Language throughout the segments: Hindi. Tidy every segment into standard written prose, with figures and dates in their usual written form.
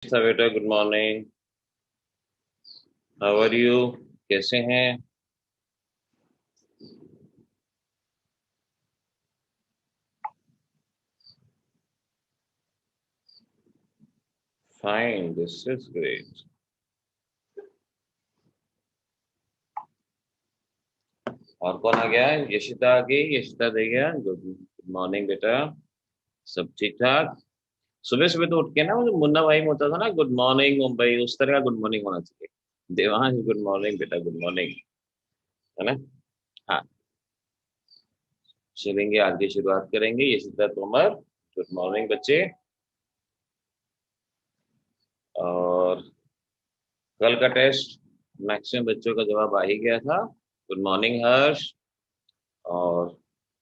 बेटा good morning. How are you? कैसे हैं? Fine, this is great. और कौन आ गया? यशिता आ गई। यशिता दे गया। गुड गुड मॉर्निंग बेटा। सब ठीक ठाक? सुबह सुबह तो उठ के ना, वो जो मुन्ना भाई में होता था ना, गुड मॉर्निंग मुंबई, उस तरह का गुड मॉर्निंग होना चाहिए। देवांश गुड मॉर्निंग बेटा, गुड मॉर्निंग। है ना? हाँ, चलेंगे, आज की शुरुआत करेंगे। यशिता तोमर, गुड मॉर्निंग बच्चे। और कल का टेस्ट मैक्सिमम बच्चों का जवाब आ ही गया था। गुड मॉर्निंग हर्ष। और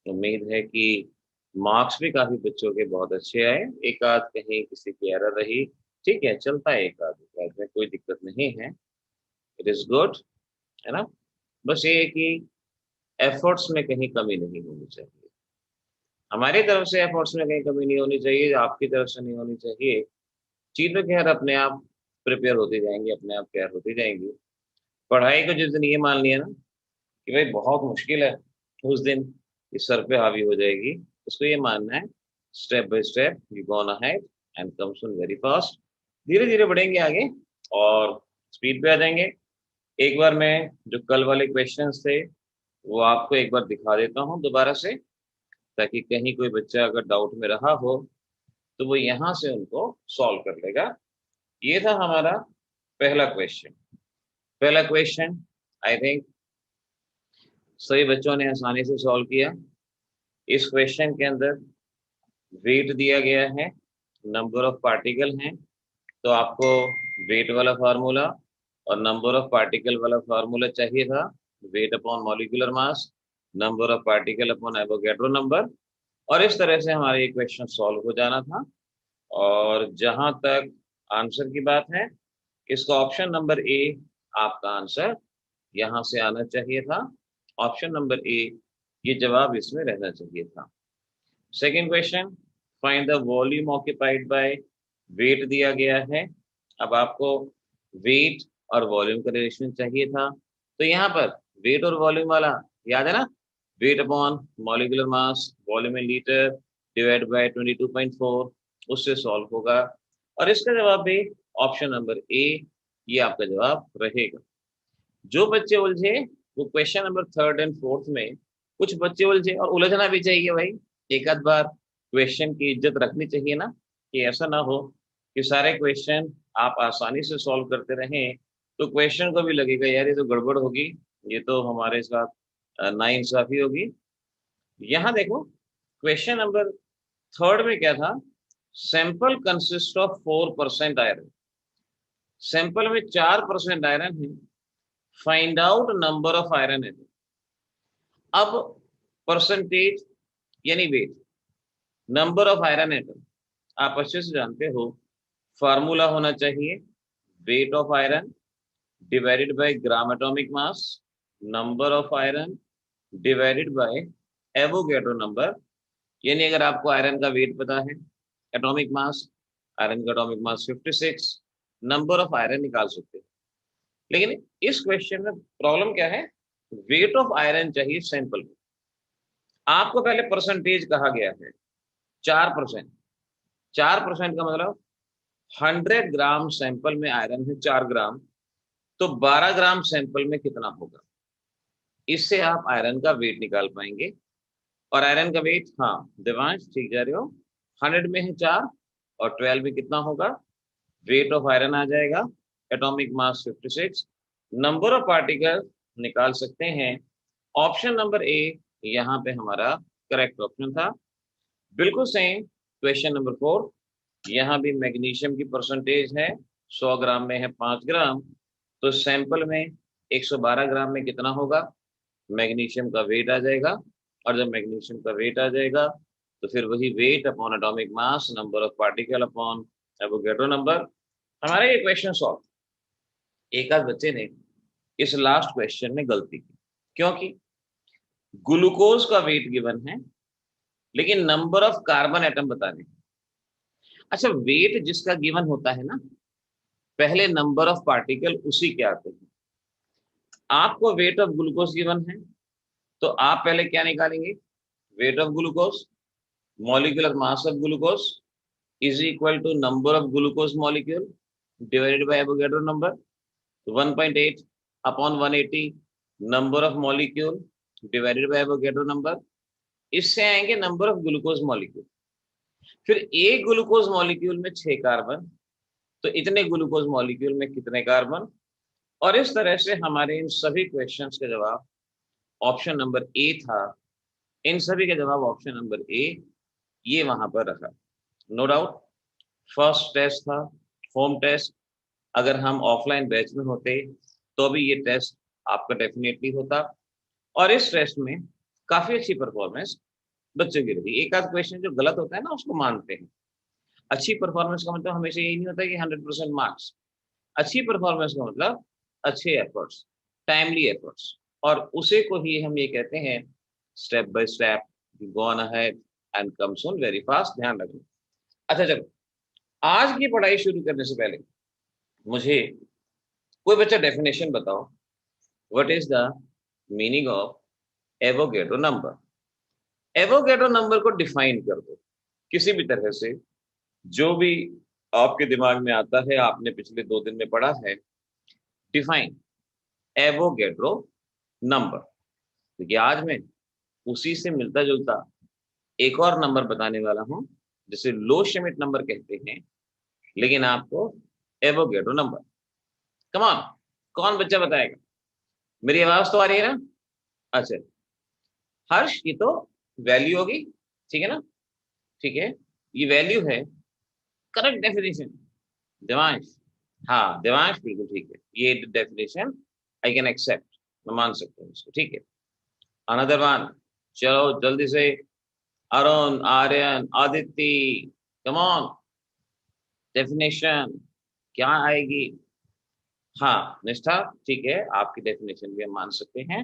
उम्मीद है कि मार्क्स भी काफी बच्चों के बहुत अच्छे आए। एक आध कहीं किसी की एरर रही, ठीक है, चलता है, एक आध में कोई दिक्कत नहीं है। It is good. है ना? बस ये है कि एफर्ट्स में कहीं कमी नहीं होनी चाहिए। हमारी तरफ से एफर्ट्स में कहीं कमी नहीं होनी चाहिए, आपकी तरफ से नहीं होनी चाहिए। चीजें खैर अपने आप प्रिपेयर होती जाएंगी, अपने आप तैयार होती जाएंगी। पढ़ाई को जिस दिन ये मान लिया ना कि भाई बहुत मुश्किल है, उस दिन ये सर पे हावी हो जाएगी। इसको ये मानना है, step by step you gone ahead and come soon very fast. धीरे धीरे बढ़ेंगे आगे और स्पीड पे आ जाएंगे। एक बार मैं जो कल वाले क्वेश्चंस थे वो आपको एक बार दिखा देता हूँ दोबारा से, ताकि कहीं कोई बच्चा अगर डाउट में रहा हो तो वो यहाँ से उनको सॉल्व कर लेगा। ये था हमारा पहला क्वेश्चन। पहला क्वेश्चन आई थिंक सभी बच्चों ने आसानी से सॉल्व किया। इस क्वेश्चन के अंदर वेट दिया गया है, नंबर ऑफ पार्टिकल हैं, तो आपको वेट वाला फार्मूला और नंबर ऑफ पार्टिकल वाला फार्मूला चाहिए था। Weight upon molecular mass, number of particle upon Avogadro number. और इस तरह से हमारा ये क्वेश्चन सॉल्व हो जाना था। और जहां तक आंसर की बात है, इसका ऑप्शन नंबर ए आपका आंसर यहां से आना चाहिए था। ऑप्शन नंबर ए, ये जवाब इसमें रहना चाहिए था। Second question, find the volume occupied by weight दिया गया है। अब आपको वेट और वॉल्यूम का रिलेशन चाहिए था, तो यहाँ पर वेट और वॉल्यूम वाला याद है ना, weight upon molecular mass, volume in litre, divide by 22.4, उससे सॉल्व होगा। और इसका जवाब भी ऑप्शन नंबर ए, ये आपका जवाब रहेगा। जो बच्चे उलझे वो question number third and fourth में, कुछ बच्चे उलझे, और उलझना भी चाहिए भाई, एक आध बार क्वेश्चन की इज्जत रखनी चाहिए ना, कि ऐसा ना हो कि सारे क्वेश्चन आप आसानी से सॉल्व करते रहें तो क्वेश्चन को भी लगेगा यार ये तो गड़बड़ होगी, ये तो हमारे साथ नाइंसाफी होगी। यहाँ देखो, क्वेश्चन नंबर थर्ड में क्या था, sample consist of 4% iron. Sample में 4% आयरन है, find out number of iron atom. अब परसेंटेज यानी weight, number of iron atom आप अच्छे से जानते हो, फार्मूला होना चाहिए weight of iron divided by gram atomic mass, number of iron divided by Avogadro number. यानी अगर आपको आयरन का वेट पता है, एटॉमिक मास, आयरन का atomic mass 56, number of iron निकाल सकते हैं। लेकिन इस क्वेश्चन में प्रॉब्लम क्या है, वेट ऑफ आयरन चाहिए सैंपल में। आपको पहले परसेंटेज कहा गया है 4%। 4% का मतलब 100 ग्राम सैंपल में आयरन है 4 ग्राम, तो 12 ग्राम सैंपल में कितना होगा, इससे आप आयरन का वेट निकाल पाएंगे। और आयरन का वेट, हाँ देवांश ठीक जा रहे हो, 100 में है 4 और 12 में कितना होगा, वेट ऑफ आयरन आ जाएगा atomic mass 56। Number of particle निकाल सकते हैं। ऑप्शन नंबर ए यहाँ पे हमारा करेक्ट ऑप्शन था। बिल्कुल सेम क्वेश्चन नंबर 4, यहाँ भी मैग्नीशियम की परसेंटेज है, 100 ग्राम में है 5 ग्राम, तो सैंपल में 112 ग्राम में कितना होगा, मैग्नीशियम का वेट आ जाएगा। और जब मैग्नीशियम का वेट आ जाएगा तो फिर वही weight upon atomic mass, number of particle upon Avogadro number. हमारा ये क्वेश्चन सॉल्व। एक आध बच्चे ने इस लास्ट क्वेश्चन में गलती की, क्योंकि ग्लूकोज का वेट गिवन है लेकिन नंबर ऑफ कार्बन एटम बताने। अच्छा, वेट जिसका गिवन होता है ना, पहले नंबर ऑफ पार्टिकल उसी के आते हैं। आपको वेट ऑफ ग्लूकोज गिवन है, तो आप पहले क्या निकालेंगे? Weight of glucose, molecular mass of glucose is equal to number of glucose molecule divided by Avogadro number. 1.8 upon 180 number of molecule divided by Avogadro number. इससे आएंगे नंबर ऑफ ग्लूकोज मॉलिक्यूल। फिर एक ग्लूकोज मॉलिक्यूल में 6 कार्बन, तो इतने ग्लूकोज मॉलिक्यूल में कितने कार्बन। और इस तरह से हमारे इन सभी क्वेश्चंस के जवाब ऑप्शन नंबर ए था। इन सभी के जवाब ऑप्शन नंबर ए ये वहां पर रखा। नो डाउट फर्स्ट टेस्ट था, होम टेस्ट। अगर हम ऑफलाइन बैच में होते तो भी ये टेस्ट आपका डेफिनेटली होता। और इस टेस्ट में काफी अच्छी परफॉर्मेंस बच्चों की रही। एक आध क्वेश्चन जो गलत होता है ना उसको मानते हैं। अच्छी परफॉर्मेंस का मतलब हमेशा यही नहीं होता कि 100% मार्क्स। अच्छी परफॉर्मेंस का मतलब अच्छे एफर्ट्स, टाइमली एफर्ट्स, और उसे को ही हम ये कहते हैं step by step go on ahead and come soon very fast. ध्यान रखना। अच्छा चलो, आज की पढ़ाई शुरू करने से पहले मुझे कोई बच्चा डेफिनेशन बताओ, what is the meaning of Avogadro number. Avogadro number को डिफाइन कर दो किसी भी तरह से, जो भी आपके दिमाग में आता है, आपने पिछले 2 दिन में पढ़ा है। Define Avogadro number. क्योंकि आज मैं उसी से मिलता जुलता एक और नंबर बताने वाला हूं, जिसे लो श्मिट नंबर कहते हैं, लेकिन आपको एवोगैड्रो नंबर। कम ऑन, कौन बच्चा बताएगा? मेरी आवाज तो आ रही है ना? अच्छा, हर्ष की तो वैल्यू होगी, ठीक है ना? ठीक है, ये वैल्यू है। Correct definition Devansh. हाँ देवांश बिल्कुल ठीक है, ये डेफिनेशन आई कैन एक्सेप्ट, मैं मान सकता हूँ इसको। ठीक है, अनदर वन। चलो जल्दी से, Arun, Aryan, Aditya, come on, definition क्या आएगी? हाँ निष्ठा, ठीक है, आपकी डेफिनेशन भी हम मान सकते हैं।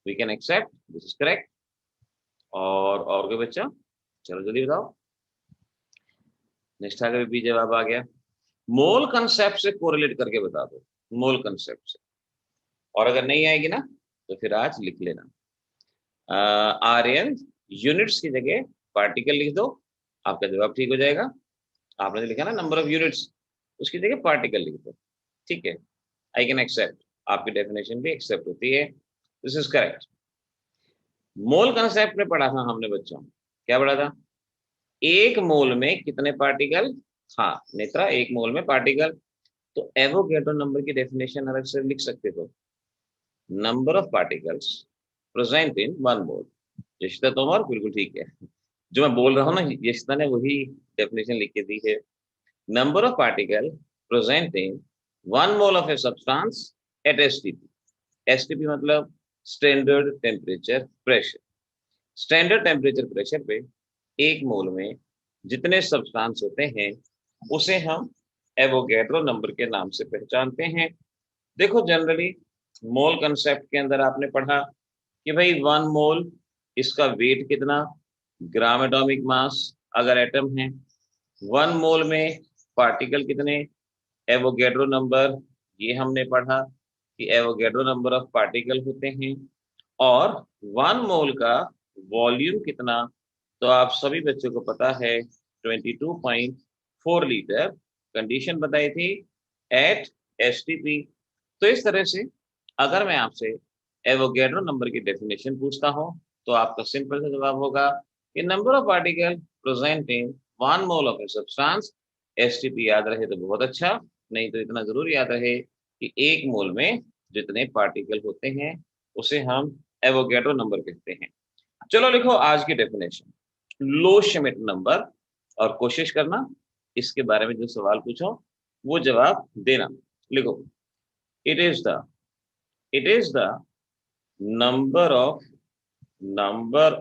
We can accept, this is correct. और कोई बच्चा? चलो जल्दी बताओ। निष्ठा का भी जवाब आ गया। मोल कंसेप्ट से कोरिलेट करके बता दो, मोल कंसेप्ट से। और अगर नहीं आएगी ना तो फिर आज लिख लेना। आर्यन, यूनिट्स की जगह पार्टिकल लिख दो, आपका जवाब ठीक हो जाएगा। आपने जो लिखा ना नंबर ऑफ यूनिट्स, उसकी जगह पार्टिकल लिख दो। ठीक है, आई कैन एक्सेप्ट, आपकी डेफिनेशन भी एक्सेप्ट होती है, this is correct. Mole concept में पढ़ा था हमने बच्चों, क्या पढ़ा था? एक मोल में कितने पार्टिकल। हाँ नेत्रा, एक मोल में पार्टिकल। तो एवोगैड्रो नंबर की डेफिनेशन अलग से लिख सकते हो, number of particles present in one मोल। यशिता तोमर बिल्कुल ठीक है, जो मैं बोल रहा हूँ ना यशिता ने वही डेफिनेशन लिख के दी है। Number of particle present in one mole of a substance at STP. STP मतलब standard temperature pressure. Standard temperature pressure पे एक मोल में जितने सब्सटेंस होते हैं उसे हम एवोगैड्रो नंबर के नाम से पहचानते हैं। देखो जनरली मोल कंसेप्ट के अंदर आपने पढ़ा कि भाई 1 मोल, इसका वेट कितना, ग्राम एटॉमिक मास अगर एटम है। 1 मोल में पार्टिकल कितने, एवोगैड्रो नंबर, ये हमने पढ़ा कि एवोगैड्रो नंबर ऑफ पार्टिकल होते हैं। और 1 मोल का वॉल्यूम कितना, तो आप सभी बच्चों को पता है 22.4 लीटर। कंडीशन बताई थी एट एसटीपी। तो इस तरह से अगर मैं आपसे एवोगैड्रो नंबर की डेफिनेशन पूछता हूं तो आपका सिंपल सा जवाब होगा कि number of particle present in 1 mole of a substance. STP याद रहे तो बहुत अच्छा, नहीं तो इतना जरूर याद रहे कि एक मोल में जितने पार्टिकल होते हैं उसे हम एवोगैड्रो नंबर कहते हैं। चलो लिखो आज की डेफिनेशन, लो श्मिट नंबर, और कोशिश करना इसके बारे में जो सवाल पूछो वो जवाब देना। लिखो, it is the it is the number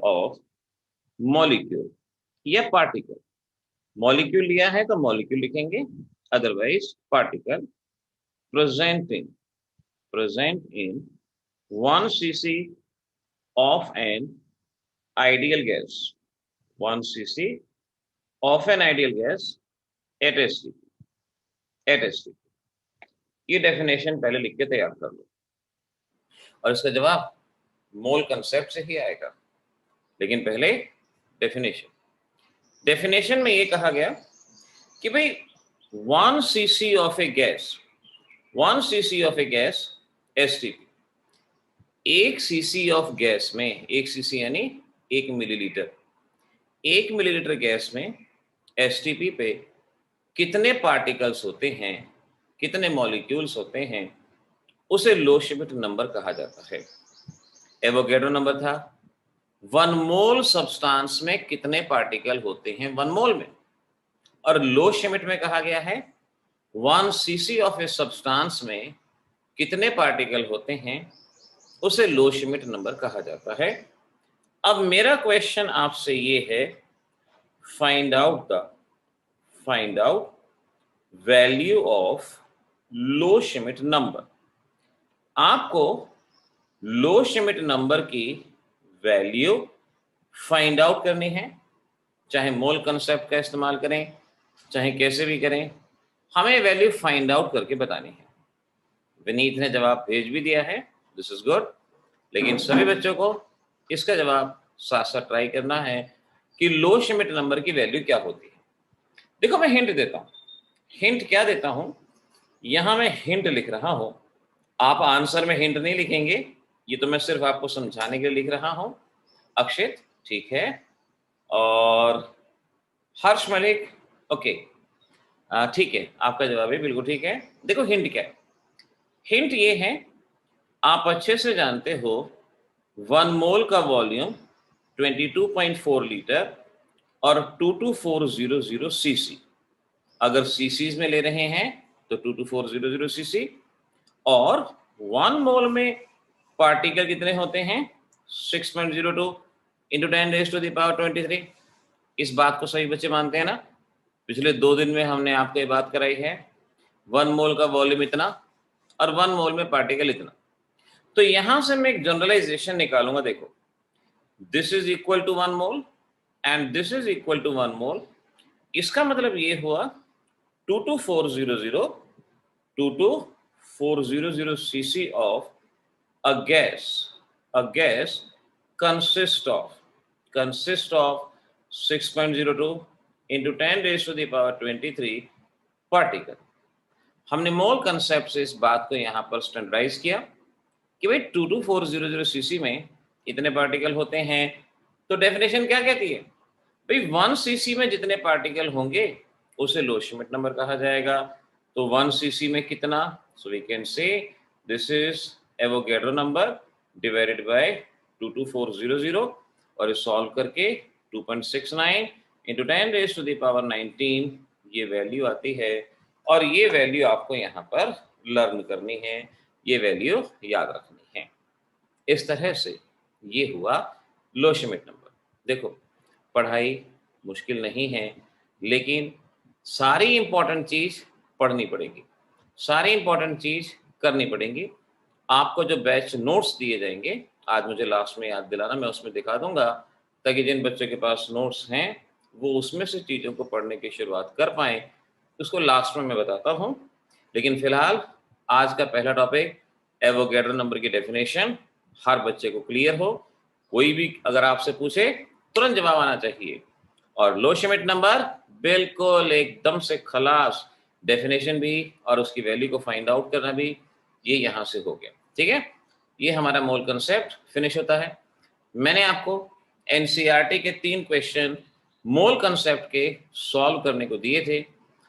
of molecule या पार्टिकल। मॉलिक्यूल लिया है तो मॉलिक्यूल लिखेंगे, otherwise particle. Present in 1 cc of an ideal gas, 1 cc of an ideal gas at STP, at STP. ये डेफिनेशन पहले लिख के तैयार कर लो और इसका जवाब मोल कंसेप्ट से ही आएगा। लेकिन पहले डेफिनेशन में ये कहा गया कि भाई 1 cc of A gas STP, 1 cc of gas में, 1 cc यानी 1 मिलीलीटर, 1 मिलीलीटर गैस में STP पे कितने पार्टिकल्स होते हैं, कितने मॉलिक्यूल्स होते हैं, उसे लो श्मिट नंबर कहा जाता है। एवोगैड्रो नंबर था 1 मोल सब्सटेंस में कितने पार्टिकल होते हैं 1 मोल में, और लो श्मिट में कहा गया है 1 cc ऑफ ए सब्सटेंस में कितने पार्टिकल होते हैं, उसे लो श्मिट नंबर कहा जाता है। अब मेरा क्वेश्चन आपसे ये है, find out value of low Schmidt number. आपको लो श्मिट नंबर की वैल्यू फाइंड आउट करनी है, चाहे मोल कंसेप्ट का इस्तेमाल करें, चाहे कैसे भी करें, हमें वैल्यू फाइंड आउट करके बतानी है। विनीत ने जवाब भेज भी दिया है, दिस इज गुड, लेकिन सभी बच्चों को इसका जवाब साथ साथ ट्राई करना है कि लो श्मिट नंबर की वैल्यू क्या होती है। देखो मैं हिंट देता हूं, हिंट क्या देता हूं, यहां मैं हिंट लिख रहा हूं, आप आंसर में हिंट नहीं लिखेंगे, ये तो मैं सिर्फ आपको समझाने के लिए लिख रहा हूं। अक्षित ठीक है, और हर्ष मलिक ओके ठीक है, आपका जवाब भी बिल्कुल ठीक है। देखो हिंट क्या है, हिंट ये है, आप अच्छे से जानते हो 1 मोल का वॉल्यूम 22.4 लीटर और 22400 सीसी, अगर सीसीज में ले रहे हैं तो 22400 सीसी, और 1 मोल में पार्टिकल कितने होते हैं 6.02 इंटू 10⁻23। इस बात को सभी बच्चे मानते हैं ना, पिछले 2 दिन में हमने आपको ये बात कराई है, 1 मोल का वॉल्यूम इतना और 1 मोल में पार्टिकल इतना। तो यहां से मैं एक जनरलाइजेशन निकालूंगा, देखो this is equal to 1 mole and this is equal to 1 mole, इसका मतलब ये हुआ 22400 cc of a gas consists of 6.02 into 10⁻23 particle. हमने मोल कंसेप्ट से इस बात को यहां पर स्टैंडर्डाइज किया कि भाई 22400 सीसी में इतने पार्टिकल होते हैं, तो डेफिनेशन क्या कहती है भाई 1 सीसी में जितने पार्टिकल होंगे उसे लो श्मिट नंबर कहा जाएगा। तो 1 सीसी में कितना, so we can say this is Avogadro number divided by 22400, और इस सॉल्व करके 2.69 इंटू 10⁻19 ये वैल्यू आती है, और ये वैल्यू आपको यहाँ पर लर्न करनी है, ये वैल्यू याद रखनी है। इस तरह से ये हुआ लो श्मिट नंबर। देखो पढ़ाई मुश्किल नहीं है, लेकिन सारी इंपॉर्टेंट चीज पढ़नी पड़ेगी, सारी इंपॉर्टेंट चीज करनी पड़ेगी। आपको जो बैच नोट्स दिए जाएंगे, आज मुझे लास्ट में याद दिलाना, मैं उसमें दिखा दूंगा, ताकि जिन बच्चों के पास नोट्स हैं वो उसमें से चीज़ों को पढ़ने की शुरुआत कर पाएँ, उसको लास्ट में मैं बताता हूँ। लेकिन फिलहाल आज का पहला टॉपिक एवोगैड्रो नंबर की डेफिनेशन हर बच्चे को क्लियर हो, कोई भी अगर आपसे पूछे तुरंत जवाब आना चाहिए, और लो श्मिट नंबर बिल्कुल एकदम से खलास, डेफिनेशन भी और उसकी वैल्यू को फाइंड आउट करना भी, ये यहाँ से हो गया। ठीक है, ये हमारा मोल कंसेप्ट फिनिश होता है। मैंने आपको एनसीईआरटी के 3 क्वेश्चन मोल कंसेप्ट के सॉल्व करने को दिए थे,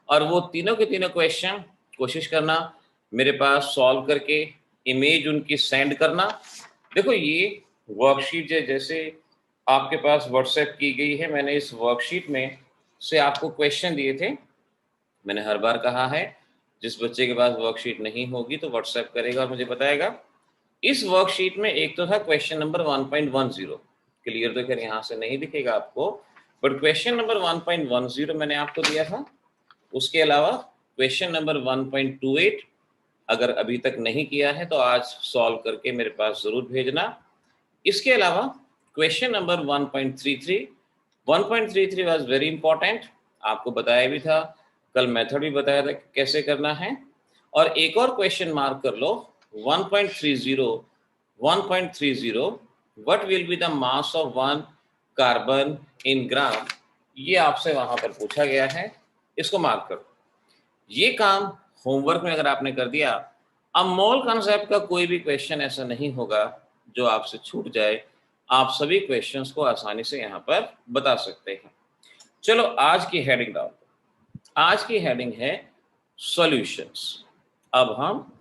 और वो तीनों के तीनों क्वेश्चन कोशिश करना मेरे पास सॉल्व करके इमेज उनकी सेंड करना। देखो ये वर्कशीट जैसे आपके पास व्हाट्सएप की गई है, मैंने इस वर्कशीट में से आपको क्वेश्चन दिए थे। मैंने हर बार कहा है जिस बच्चे के पास वर्कशीट नहीं होगी तो व्हाट्सएप करेगा और मुझे बताएगा। इस वर्कशीट में एक तो था क्वेश्चन नंबर 1.10, क्लियर तो खैर यहाँ से नहीं दिखेगा आपको, बट क्वेश्चन नंबर 1.10 मैंने आपको दिया था। उसके अलावा क्वेश्चन नंबर 1.28 अगर अभी तक नहीं किया है तो आज सॉल्व करके मेरे पास जरूर भेजना। इसके अलावा question number 1.33 was very important, आपको बताया भी था, कल मेथड भी बताया था कैसे करना है, और एक और क्वेश्चन मार्क कर लो 1.30 what will be the mass of one carbon in gram, ये आपसे वहां पर पूछा गया है, इसको मार्क करो। ये काम होमवर्क में अगर आपने कर दिया, अब मोल कॉन्सेप्ट का कोई भी क्वेश्चन ऐसा नहीं होगा जो आपसे छूट जाए, आप सभी क्वेश्चंस को आसानी से यहाँ पर बता सकते हैं। चलो आज की हेडिंग डाल दो। आज की हेडिंग है सॉल्यूशंस। अब हम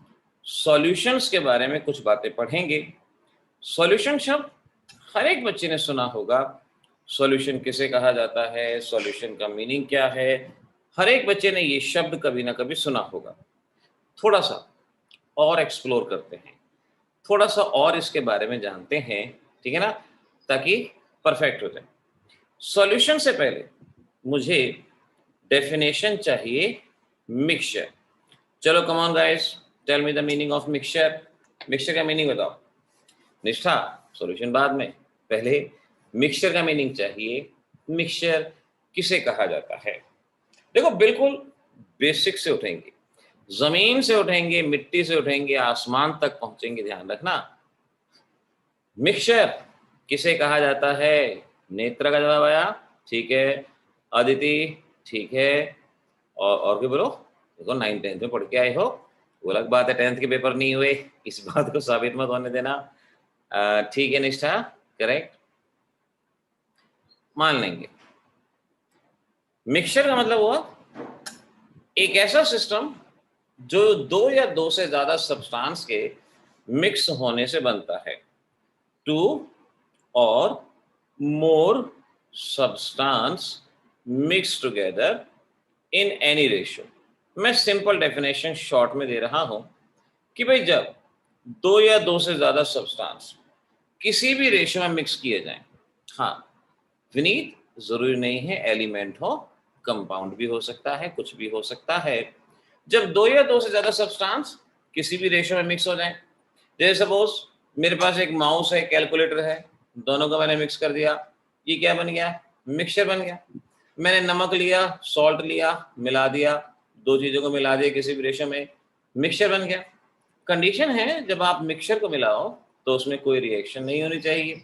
सॉल्यूशंस के बारे में कुछ बातें पढ़ेंगे। सॉल्यूशन शब्द हर एक बच्चे ने सुना होगा। सॉल्यूशन किसे कहा जाता है, सॉल्यूशन का मीनिंग क्या है, हर एक बच्चे ने ये शब्द कभी ना कभी सुना होगा। थोड़ा सा और एक्सप्लोर करते हैं, थोड़ा सा और इसके बारे में जानते हैं, ठीक है ना, ताकि परफेक्ट हो जाए। सॉल्यूशन से पहले मुझे डेफिनेशन चाहिए मिक्सचर। चलो come on guys, tell me the meaning of mixture. Mixture का मीनिंग बताओ। निष्ठा, सॉल्यूशन बाद में, पहले मिक्सचर का मीनिंग चाहिए। मिक्सचर किसे कहा जाता है? देखो बिल्कुल बेसिक से उठेंगे, जमीन से उठेंगे, मिट्टी से उठेंगे, आसमान तक पहुंचेंगे। ध्यान रखना, मिक्सचर किसे कहा जाता है? नेत्र का जवाब आया, ठीक है। अदिति, ठीक है। और भी बोलो। देखो 9th 10th में पढ़ के आए हो, वो अलग बात है, 10th के पेपर नहीं हुए, इस बात को साबित मत होने देना। ठीक है निष्ठा, करेक्ट, मान लेंगे। मिक्सचर का मतलब हुआ एक ऐसा सिस्टम जो दो या दो से ज्यादा सब्सटेंस के मिक्स होने से बनता है। To or more substance mix together in any ratio. मैं सिंपल डेफिनेशन शॉर्ट में दे रहा हूं कि भाई जब दो या दो से ज्यादा सब्सटेंस किसी भी रेशियो में मिक्स किए जाएं, हाँ विनीत, जरूरी नहीं है एलिमेंट हो, कंपाउंड भी हो सकता है, कुछ भी हो सकता है। जब दो या दो से ज्यादा सब्सटेंस किसी भी रेशियो में मिक्स हो जाएं, जैसे सपोज मेरे पास एक माउस है, कैलकुलेटर है, दोनों को मैंने मिक्स कर दिया, ये क्या बन गया? मिक्सचर बन गया। मैंने नमक लिया, सॉल्ट लिया, मिला दिया, दो चीजों को मिला दिया किसी भी रेशियो में, मिक्सचर बन गया। कंडीशन है जब आप मिक्सचर को मिलाओ तो उसमें कोई रिएक्शन नहीं होनी चाहिए।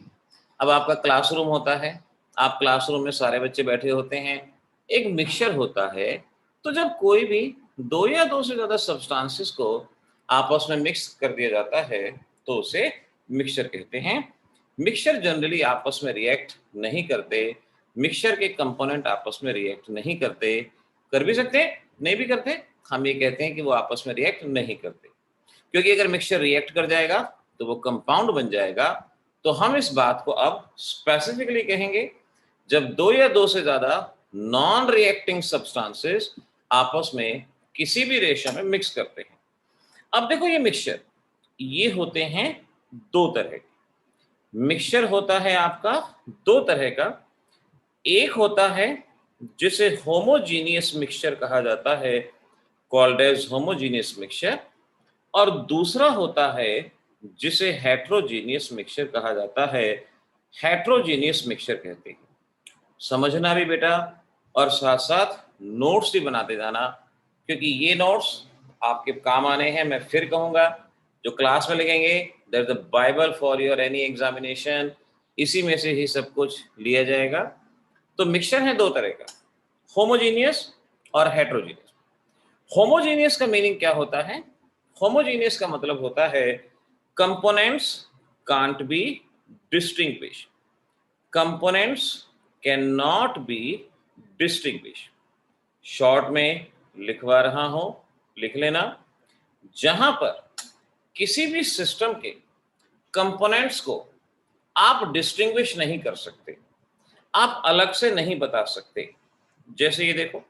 अब आपका क्लासरूम होता है, आप क्लासरूम में सारे बच्चे बैठे होते हैं, एक मिक्सचर होता है, तो जब कोई भी दो या दो से ज्यादा सब्सटेंसेस को आपस में मिक्स कर दिया जाता है तो उसे मिक्सचर कहते हैं। मिक्सचर जनरली आपस में रिएक्ट नहीं करते, मिक्सचर के कंपोनेंट आपस में रिएक्ट नहीं करते, कर भी सकते नहीं भी करते, हम ये कहते हैं कि वो आपस में रिएक्ट नहीं करते, क्योंकि अगर मिक्सचर रिएक्ट कर जाएगा तो वो कंपाउंड बन जाएगा। तो हम इस बात को अब स्पेसिफिकली कहेंगे जब दो या दो से ज्यादा नॉन रिएक्टिंग सब्सटेंसेस आपस में किसी भी रेशियो में मिक्स करते हैं। अब देखो ये मिक्सचर, ये होते हैं दो तरह के। मिक्सचर होता है आपका दो तरह का, एक होता है जिसे होमोजीनियस मिक्सचर कहा जाता है, कॉल्ड एज होमोजीनियस मिक्सचर, और दूसरा होता है जिसे हेट्रोजीनियस मिक्सचर कहा जाता है, हेट्रोजीनियस मिक्सचर कहते हैं। समझना भी बेटा, और साथ साथ नोट्स भी बनाते जाना, क्योंकि ये नोट्स आपके काम आने हैं। मैं फिर कहूंगा, जो क्लास में लिखेंगे that the Bible for your any examination, इसी में से ही सब कुछ लिया जाएगा। तो मिक्सचर है दो तरह का, होमोजीनियस और हेट्रोजीनियस। होमोजीनियस का मीनिंग क्या होता है? होमोजीनियस का मतलब होता है components can't be distinguish, components can not be distinguish. Short में लिखवा रहा हूं, लिख लेना। जहां पर किसी भी सिस्टम के कंपोनेंट्स को आप डिस्टिंग्विश नहीं कर सकते, आप अलग से नहीं बता सकते। जैसे ये देखो,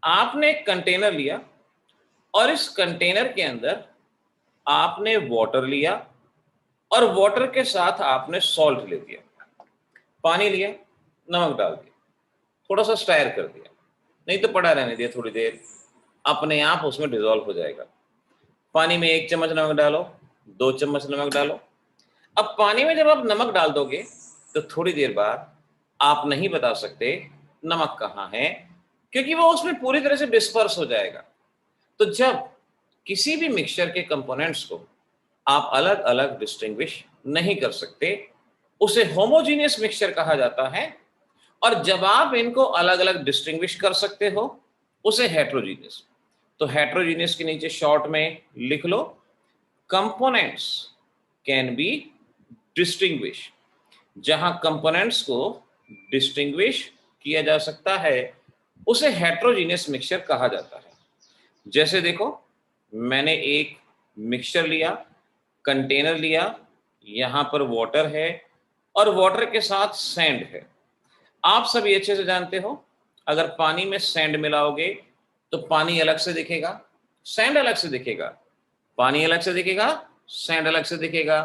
आपने एक कंटेनर लिया और इस कंटेनर के अंदर आपने वाटर लिया और वाटर के साथ आपने सॉल्ट ले दिया, पानी लिया, नमक डाल दिया, थोड़ा सा स्टायर कर दिया, नहीं तो पड़ा रहने दिया, थोड़ी देर अपने आप उसमें डिजोल्व हो जाएगा। पानी में 1 चम्मच नमक डालो, 2 चम्मच नमक डालो। अब पानी में जब आप नमक डाल दोगे तो थोड़ी देर बाद आप नहीं बता सकते नमक कहाँ है, क्योंकि वो उसमें पूरी तरह से डिस्पर्स हो जाएगा। तो जब किसी भी मिक्सचर के कंपोनेंट्स को आप अलग अलग डिस्टिंग्विश नहीं कर सकते, उसे होमोजीनियस मिक्सचर कहा जाता है। और जब आप इनको अलग अलग डिस्टिंग्विश कर सकते हो, उसे हेट्रोजीनियस। तो हेट्रोजीनियस के नीचे शॉर्ट में लिख लो, कंपोनेंट्स कैन बी डिस्टिंग्विश। जहां कंपोनेंट्स को डिस्टिंग्विश किया जा सकता है, उसे हेट्रोजीनियस मिक्सचर कहा जाता है। जैसे देखो, मैंने एक मिक्सचर लिया, कंटेनर लिया, यहां पर वाटर है और वाटर के साथ सैंड है। आप सभी अच्छे से जानते हो, अगर पानी में सैंड मिलाओगे तो पानी अलग से दिखेगा, सैंड अलग से दिखेगा, पानी अलग से दिखेगा, सैंड अलग से दिखेगा।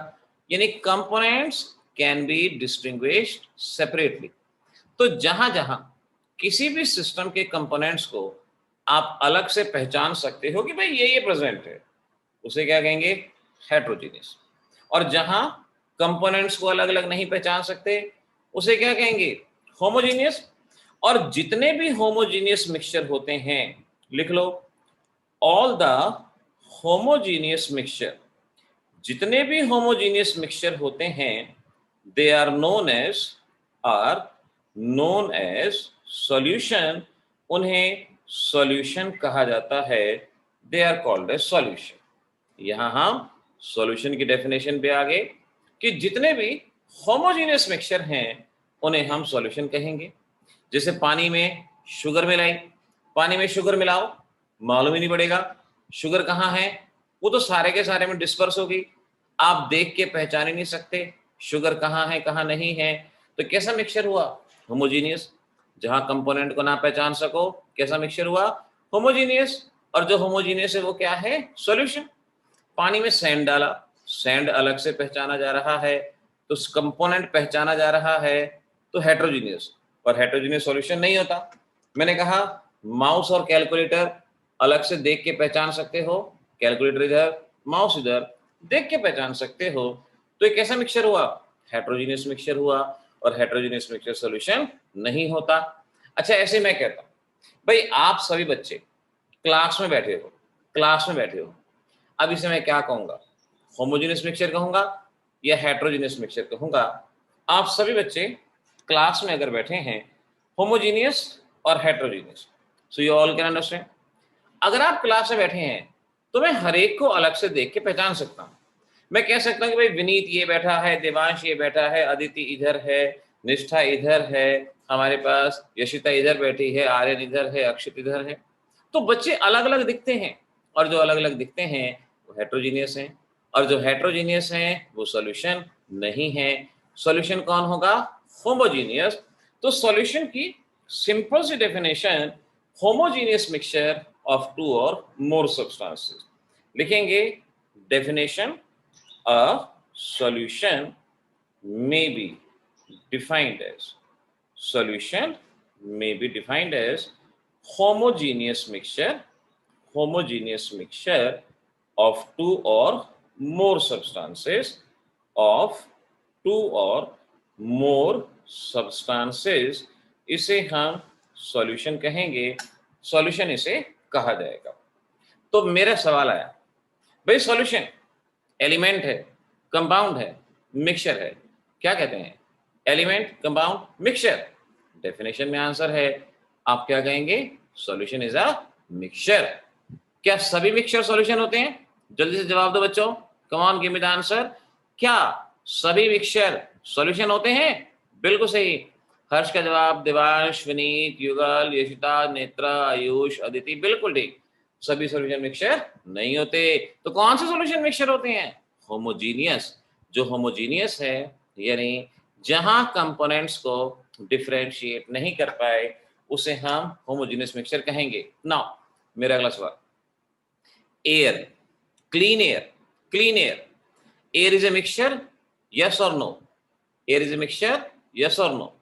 यानी components can be distinguished separately. तो जहां जहां किसी भी सिस्टम के कंपोनेंट्स को आप अलग से पहचान सकते हो कि भाई ये प्रेजेंट है, उसे क्या कहेंगे? हेट्रोजीनियस। और जहां कंपोनेंट्स को अलग अलग नहीं पहचान सकते, उसे क्या कहेंगे? होमोजीनियस। और जितने भी होमोजीनियस मिक्सचर होते हैं, लिख लो, ऑल द होमोजीनियस मिक्सचर, जितने भी होमोजीनियस मिक्सचर होते हैं, they are known as solution. उन्हें सॉल्यूशन कहा जाता है, they are called as solution. यहां हम सॉल्यूशन की डेफिनेशन पे आ गए कि जितने भी होमोजीनियस मिक्सचर हैं, उन्हें हम सॉल्यूशन कहेंगे। जैसे पानी में शुगर मिलाई, पानी में शुगर मिलाओ, मालूम ही नहीं पड़ेगा शुगर कहाँ है, वो तो सारे के सारे में डिस्पर्स होगी, आप देख के पहचान ही नहीं सकते शुगर कहाँ है कहाँ नहीं है। तो कैसा मिक्सचर हुआ? होमोजीनियस। जहां कंपोनेंट को ना पहचान सको, कैसा मिक्सचर हुआ? होमोजीनियस। और जो होमोजीनियस है वो क्या है? सॉल्यूशन। पानी में सैंड डाला, सैंड अलग से पहचाना जा रहा है, तो कंपोनेंट पहचाना जा रहा है, तो हेट्रोजीनियस। और हेट्रोजीनियस सॉल्यूशन नहीं होता। मैंने कहा माउस और कैलकुलेटर अलग से देख के पहचान सकते हो, कैलकुलेटर इधर, माउस इधर, देख के पहचान सकते हो, तो ये कैसा मिक्सचर हुआ? हेट्रोजीनियस मिक्सचर हुआ। और हेट्रोजीनियस मिक्सचर सॉल्यूशन नहीं होता। अच्छा, ऐसे मैं कहता हूं, भाई आप सभी बच्चे क्लास में बैठे हो, क्लास में बैठे हो, अब इसे मैं क्या कहूंगा? होमोजेनियस मिक्सचर कहूंगा या हेट्रोजेनियस मिक्सचर कहूंगा? आप सभी बच्चे क्लास में अगर बैठे हैं, होमोजेनियस और heterogeneous, so you all can understand. अगर आप क्लास में बैठे हैं तो मैं हर एक को अलग से देख के पहचान सकता हूं। मैं कह सकता हूं कि भाई विनीत ये बैठा है, देवांश ये बैठा है, अदिति इधर है, निष्ठा इधर है, हमारे पास यशिता इधर बैठी है, आर्यन इधर है, अक्षित इधर है। तो बच्चे अलग अलग दिखते हैं, और जो अलग अलग दिखते हैं वो हेट्रोजीनियस हैं, और जो हेट्रोजीनियस हैं वो सॉल्यूशन नहीं है। सॉल्यूशन कौन होगा? होमोजीनियस। तो सॉल्यूशन की सिंपल सी definition, homogeneous mixture of two or more substances. लिखेंगे definition, a solution may be defined as solution may be defined as homogeneous mixture of two or more substances, of two or more substances, इसे हम सॉल्यूशन कहेंगे, सॉल्यूशन इसे कहा जाएगा। तो मेरा सवाल आया, भाई सॉल्यूशन एलिमेंट है, कंपाउंड है, मिक्सचर है, क्या कहते हैं? Element, compound, mixture. डेफिनेशन में आंसर है, आप क्या कहेंगे? Solution is a mixture. क्या सभी मिक्सचर सॉल्यूशन होते हैं? जल्दी से जवाब दो बच्चों, come on give me the answer. क्या सभी मिक्सचर सॉल्यूशन होते हैं? बिल्कुल सही। हर्ष का जवाब, देवांश, विनीत, युगल, यशिता, नेत्रा, आयुष, अदिति, बिल्कुल ठीक। सभी सॉल्यूशन मिक्सचर नहीं होते। तो कौन से सॉल्यूशन मिक्सचर होते हैं? होमोजीनियस। जो होमोजीनियस है, यानी जहां कंपोनेंट्स को डिफरेंशिएट नहीं कर पाए, उसे हम होमोजीनियस मिक्सचर कहेंगे। नाउ मेरा अगला सवाल, air, clean air, clean air, air is a mixture, yes और no? Air is a mixture, yes और नो?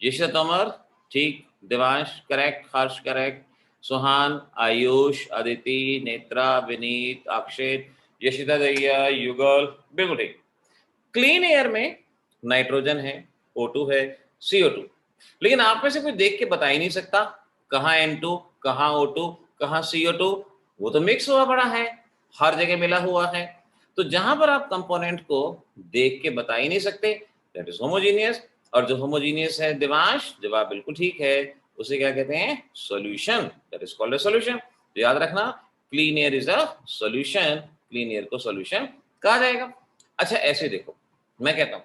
यशिता तोमर ठीक, देवांश करेक्ट, हर्ष करेक्ट, सुहान, आयुष, अदिति, नेत्रा, विनीत, अक्षित, यशिता दैया, युगल, बिल्कुल ठीक। क्लीन एयर में नाइट्रोजन है, O2 है, CO2। लेकिन आप में से कोई देख के बता ही नहीं सकता कहाँ N2, कहाँ O2, कहाँ CO2, वो तो मिक्स हुआ पड़ा है। हर जगह मिला हुआ है। तो जहां पर आप कंपोनेंट को देख के बता ही नहीं सकते, दैट इज होमोजीनियस। और जो होमोजीनियस है देवांश, जवाब बिल्कुल ठीक है, उसे क्या कहते हैं? Solution, that is called a solution. तो याद रखना, clean air is a solution, clean air को सॉल्यूशन कहा जाएगा। अच्छा ऐसे देखो, मैं कहता हूं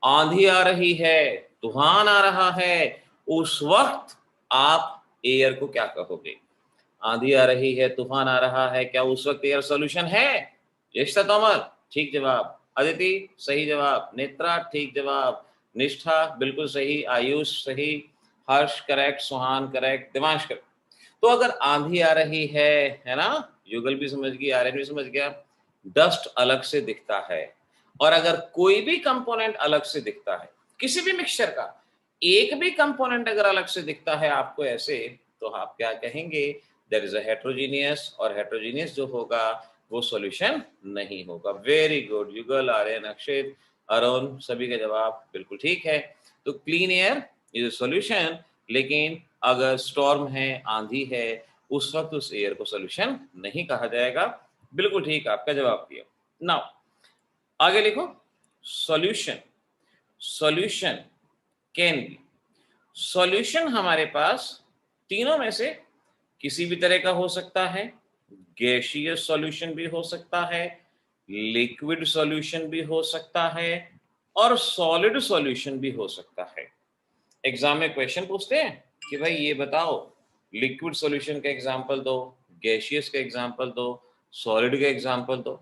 आंधी आ रही है, तूफान आ रहा है, उस वक्त आप एयर को क्या कहोगे? आंधी आ रही है, तूफान आ रहा है, क्या उस वक्त एयर सॉल्यूशन है? यशिता तोमर ठीक जवाब, अदिति सही जवाब, नेत्रा ठीक जवाब, निष्ठा बिल्कुल सही, आयुष सही, हर्ष करेक्ट, सुहान करेक्ट, दिमांश करेक्ट। तो अगर आंधी आ रही है ना, युगल भी समझ गई, आर्यन भी समझ गया, डस्ट अलग से दिखता है, और अगर कोई भी कंपोनेंट अलग से दिखता है, किसी भी मिक्सचर का एक भी कंपोनेंट अगर अलग से दिखता है आपको ऐसे, तो आप क्या कहेंगे? देयर इज अ हेट्रोजीनियस, और हेट्रोजीनियस जो होगा वो सॉल्यूशन नहीं होगा। वेरी गुड युगल, आर्यन, अक्षित, अरुण, सभी का जवाब बिल्कुल ठीक है। तो clean air is a solution, लेकिन अगर स्टॉर्म है, आंधी है, उस वक्त उस एयर को सॉल्यूशन नहीं कहा जाएगा। बिल्कुल ठीक आपका जवाब दिया। नाउ आगे लिखो, solution, solution can B, solution हमारे पास तीनों में से किसी भी तरह का हो सकता है। गैसियस सॉल्यूशन भी हो सकता है, लिक्विड सॉल्यूशन भी हो सकता है, और सॉलिड सॉल्यूशन भी हो सकता है। एग्जाम में क्वेश्चन पूछते हैं कि भाई ये बताओ, लिक्विड सॉल्यूशन का एग्जांपल दो, गैसियस का एग्जांपल दो, सॉलिड का एग्जांपल दो।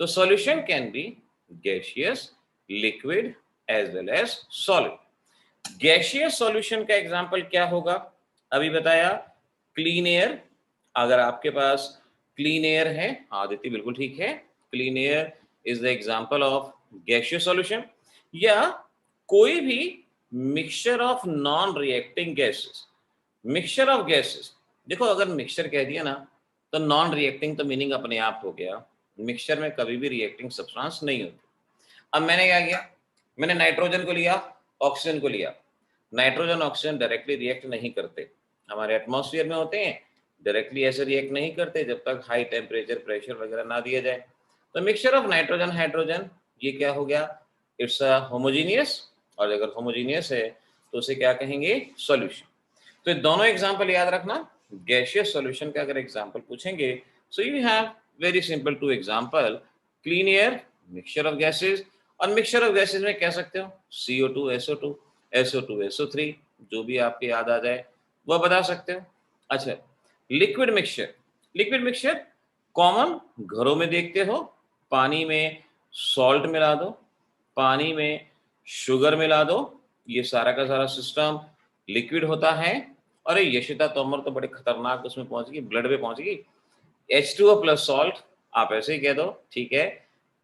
तो solution can be gaseous, liquid as well as solid. Gaseous solution का एग्जांपल क्या होगा? अभी बताया, क्लीन एयर। अगर आपके पास क्लीन एयर है, आदित्य बिल्कुल ठीक है, clean air is the example of gaseous solution. या कोई भी mixture of non reacting gases, mixture of gases. देखो अगर मिक्सचर कह दिया ना, तो नॉन रिएक्टिंग तो मीनिंग अपने आप हो गया, मिक्सचर में कभी भी रिएक्टिंग सब्सटेंस नहीं होती। अब मैंने क्या किया, मैंने नाइट्रोजन को लिया, ऑक्सीजन को लिया। नाइट्रोजन ऑक्सीजन डायरेक्टली रिएक्ट नहीं करते, हमारे एटमॉस्फेयर में होते हैं, डायरेक्टली ऐसे रिएक्ट नहीं करते जब तक हाई टेम्परेचर, प्रेशर वगैरह ना दिया जाए। तो मिक्सचर ऑफ नाइट्रोजन हाइड्रोजन, ये क्या हो गया? इट्स अ होमोजीनियस, और अगर होमोजीनियस है तो उसे क्या कहेंगे? सॉल्यूशन। तो दोनों एग्जांपल याद रखना, गैसियस सॉल्यूशन का अगर एग्जांपल पूछेंगे, so you have very simple two example, clean air, mixture of gases, और मिक्सचर ऑफ गैसेस में कह सकते हो CO2 SO2, SO2 SO3, जो भी आपके याद आ जाए वो बता सकते हो। अच्छा, liquid mixture, liquid mixture common घरों में देखते हो, पानी में सॉल्ट मिला दो, पानी में शुगर मिला दो, ये सारा का सारा सिस्टम लिक्विड होता है। अरे यशिता तोमर तो बड़े खतरनाक उसमें पहुंच गई, ब्लड में पहुंच गई। H2O प्लस सॉल्ट, आप ऐसे ही कह दो, ठीक है।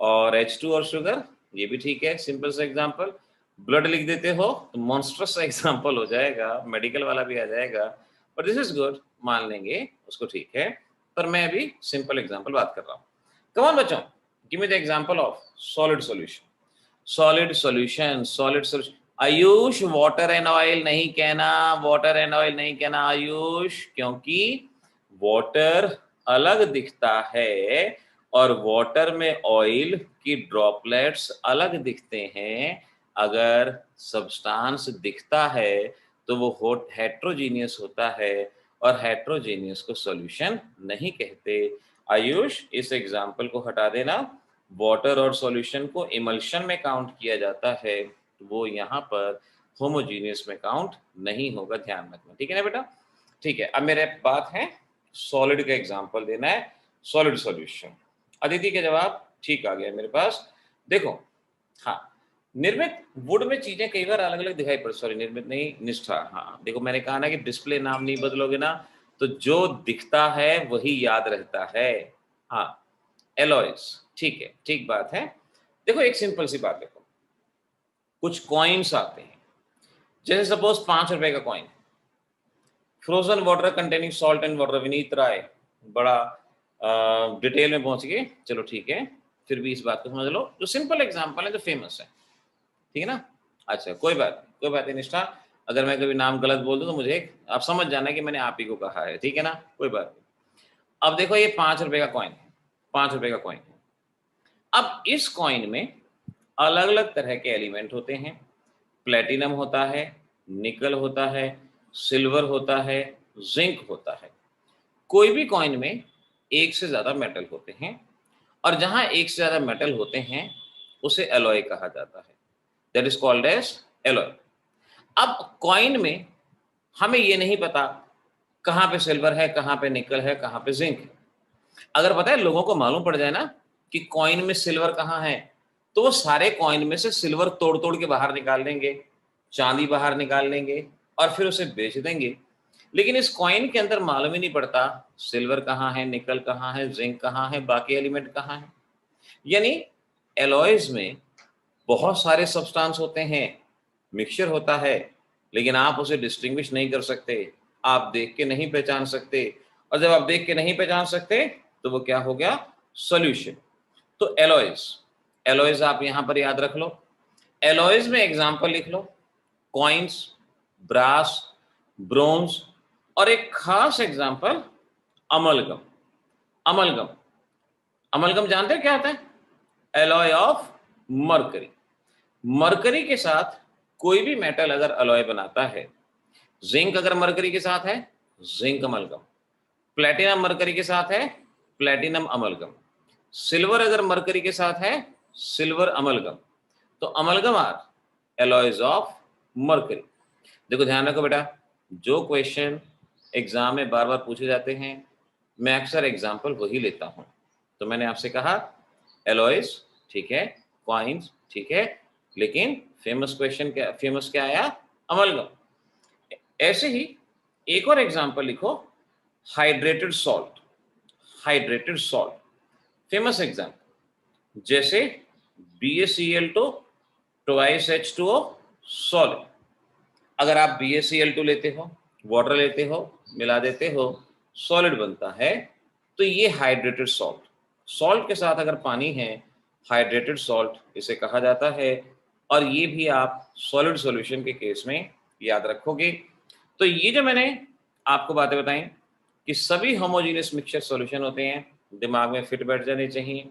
और H2 और शुगर, ये भी ठीक है, सिंपल सा एग्जांपल। ब्लड लिख देते हो तो मॉन्स्ट्रस सा एग्जांपल हो जाएगा, मेडिकल वाला भी आ जाएगा, बट दिस इज गुड, मान लेंगे उसको, ठीक है। पर मैं अभी सिंपल एग्जांपल बात कर रहा हूँ। कम ऑन बच्चों, give me the example of solid solution, solid solution, solid solution. Ayush water and oil नहीं कहना, वाटर एंड ऑयल नहीं कहना आयुष, क्योंकि वाटर अलग दिखता है और वाटर में ऑयल की ड्रॉपलेट्स अलग दिखते हैं। अगर सब्सटेंस दिखता है तो वो हेट्रोजीनियस होता है, और हेट्रोजीनियस को सॉल्यूशन नहीं कहते। आयुष इस एग्जांपल को हटा देना, वाटर और सॉल्यूशन को इमल्शन में काउंट किया जाता है, तो वो यहाँ पर होमोजीनियस में काउंट नहीं होगा, ध्यान रखना, ठीक है ना बेटा? ठीक है, अब मेरे बात है सॉलिड का एग्जांपल देना है, सॉलिड सॉल्यूशन। अदिति का जवाब ठीक आ गया मेरे पास। देखो, हाँ, निर्मित वुड में चीजें कई बार अलग अलग दिखाई पड़, सॉरी निर्मित नहीं, निष्ठा, हाँ देखो मैंने कहा ना कि डिस्प्ले नाम नहीं बदलोगे ना, तो जो दिखता है वही याद रहता है। हाँ, एलॉयज, ठीक है, ठीक बात है। देखो एक सिंपल सी बात देखो, कुछ कॉइन्स आते हैं, जैसे सपोज 5 रुपए का coin, frozen water containing salt and water, Vineet Rai, बड़ा डिटेल में पहुंच गए, चलो ठीक है, फिर भी इस बात को समझ लो, जो सिंपल एग्जांपल है, जो फेमस है, ठीक है ना? अच्छा, कोई बात नहीं निष्ठा, अगर मैं कभी नाम गलत बोल दूं तो मुझे आप समझ जाना कि मैंने आप ही को कहा है, ठीक है ना? कोई बात नहीं। अब देखो ये 5 रुपए का कॉइन है, ₹5 का कॉइन है। अब इस कॉइन में अलग अलग तरह के एलिमेंट होते हैं। प्लेटिनम होता है, निकल होता है, सिल्वर होता है, जिंक होता है। कोई भी कॉइन में एक से ज्यादा मेटल होते हैं, और जहां एक से ज्यादा मेटल होते हैं उसे एलॉय कहा जाता है। That is called as alloy. अब कॉइन में हमें ये नहीं पता कहाँ पे सिल्वर है, कहाँ पे निकल है, कहाँ पे जिंक है। अगर पता है लोगों को मालूम पड़ जाए ना कि कॉइन में सिल्वर कहाँ है, तो वो सारे कॉइन में से सिल्वर तोड़ तोड़ के बाहर निकाल देंगे, चांदी बाहर निकाल लेंगे और फिर उसे बेच देंगे। लेकिन इस कॉइन के अंदर मालूम ही नहीं पड़ता सिल्वर कहाँ है, निकल कहाँ है, जिंक कहाँ है, बाकी एलिमेंट कहाँ है। यानी एलॉयज में बहुत सारे सब्सटेंस होते हैं, मिक्सचर होता है, लेकिन आप उसे डिस्टिंग्विश नहीं कर सकते, आप देख के नहीं पहचान सकते। और जब आप देख के नहीं पहचान सकते तो वो क्या हो गया? सॉल्यूशन। तो एलॉयज, एलॉयज आप यहां पर याद रख लो। एलॉयज में एग्जांपल लिख लो, कॉइन्स, ब्रास, ब्रोंज, और एक खास एग्जांपल अमलगम। अमलगम, अमलगम जानते हो क्या होता है? Alloy of mercury. मरकरी के साथ कोई भी मेटल अगर अलॉय बनाता है, जिंक अगर मरकरी के साथ है, जिंक अमलगम। प्लेटिनम मरकरी के साथ है, प्लेटिनम अमलगम। सिल्वर अगर मरकरी के साथ है, सिल्वर अमलगम। तो amalgam are alloys of mercury. देखो ध्यान रखो बेटा, जो क्वेश्चन एग्जाम में बार बार पूछे जाते हैं मैं अक्सर एग्जाम्पल वही लेता हूं। तो मैंने आपसे कहा एलॉयज ठीक है, कॉइन्स ठीक है, लेकिन फेमस क्वेश्चन क्या, फेमस क्या आया? अमलगम। ऐसे ही एक और एग्जाम्पल लिखो, hydrated salt. Hydrated salt famous example जैसे BaCl2 ट्वाइस H2O सॉलिड। अगर आप BaCl2 लेते हो, वाटर लेते हो, मिला देते हो, सॉलिड बनता है, तो ये हाइड्रेटेड सॉल्ट। सॉल्ट के साथ अगर पानी है, हाइड्रेटेड सॉल्ट इसे कहा जाता है। और ये भी आप सॉलिड सॉल्यूशन के केस में याद रखोगे। तो ये जो मैंने आपको बातें बताई कि सभी होमोजेनियस मिक्सचर सॉल्यूशन होते हैं, दिमाग में फिट बैठ जाने चाहिए।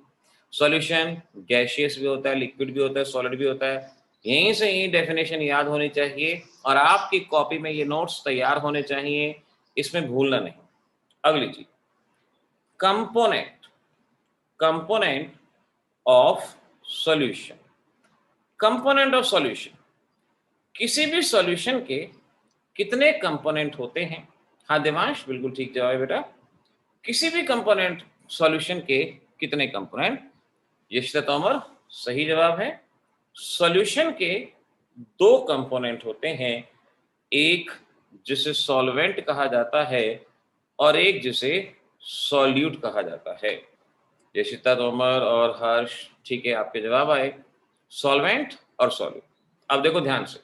सॉल्यूशन गैसियस भी होता है, लिक्विड भी होता है, सॉलिड भी होता है। यहीं से ही डेफिनेशन याद होनी चाहिए और आपकी कॉपी में ये नोट्स तैयार होने चाहिए, इसमें भूलना नहीं। अगली चीज, component. Component of solution. Component of solution, किसी भी सॉल्यूशन के कितने कंपोनेंट होते हैं? हाँ देवांश, बिल्कुल ठीक जवाब है बेटा। किसी भी कंपोनेंट सॉल्यूशन के कितने कंपोनेंट? यशिता तोमर, सही जवाब है। सॉल्यूशन के दो कंपोनेंट होते हैं, एक जिसे सॉल्वेंट कहा जाता है और एक जिसे सॉल्यूट कहा जाता है। यशिता तोमर और हर्ष ठीक है, आपके जवाब आए, सॉल्वेंट और सॉल्यूट। अब देखो ध्यान से,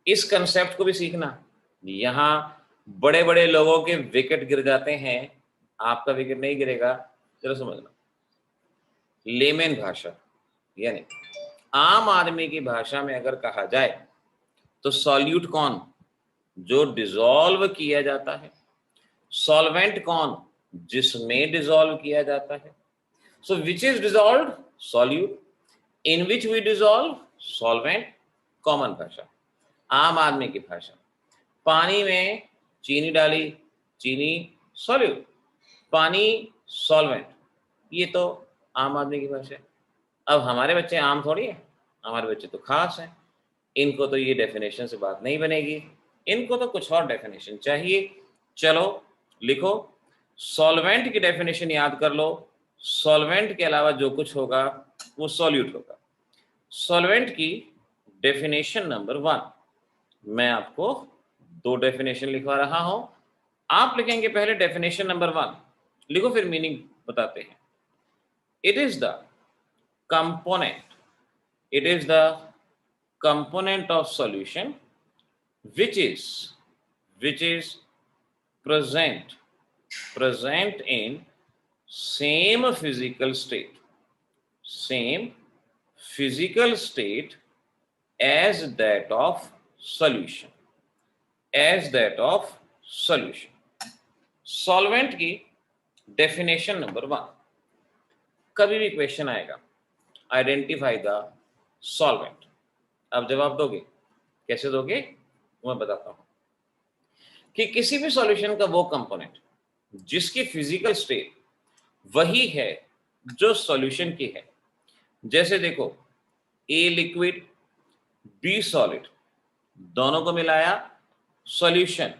इस कंसेप्ट को भी सीखना। यहाँ बड़े बड़े लोगों के विकेट गिर जाते हैं, आपका विकेट नहीं गिरेगा, चलो समझना। लेमेन भाषा यानी आम आदमी की भाषा में अगर कहा जाए तो सॉल्यूट कौन? जो डिसॉल्व किया जाता है। सॉल्वेंट कौन? जिसमें डिसॉल्व किया जाता है। So which is dissolved? Solute. In which we dissolve? Solvent. Common भाषा, आम आदमी की भाषा। पानी में चीनी डाली, चीनी सॉल्यूट, पानी सॉल्वेंट। ये तो आम आदमी की भाषा है। अब हमारे बच्चे आम थोड़ी है, हमारे बच्चे तो खास हैं, इनको तो ये डेफिनेशन से बात नहीं बनेगी, इनको तो कुछ और डेफिनेशन चाहिए। चलो लिखो, सॉल्वेंट की डेफिनेशन याद कर लो। सॉल्वेंट के अलावा जो कुछ होगा वो सॉल्यूट होगा। सॉल्वेंट की डेफिनेशन नंबर 1, मैं आपको दो डेफिनेशन लिखवा रहा हूं। आप लिखेंगे पहले डेफिनेशन नंबर 1, लिखो फिर मीनिंग बताते हैं। It is the component, it is the component of solution which is present in same physical state as that of solution, solvent की डेफिनेशन नंबर 1, कभी भी क्वेश्चन आएगा आइडेंटिफाई द सॉल्वेंट, अब जवाब दोगे, कैसे दोगे मैं बताता हूं कि किसी भी सॉल्यूशन का वो कंपोनेंट जिसकी फिजिकल स्टेट वही है जो सॉल्यूशन की है। जैसे देखो, ए लिक्विड बी सॉलिड, दोनों को मिलाया सॉल्यूशन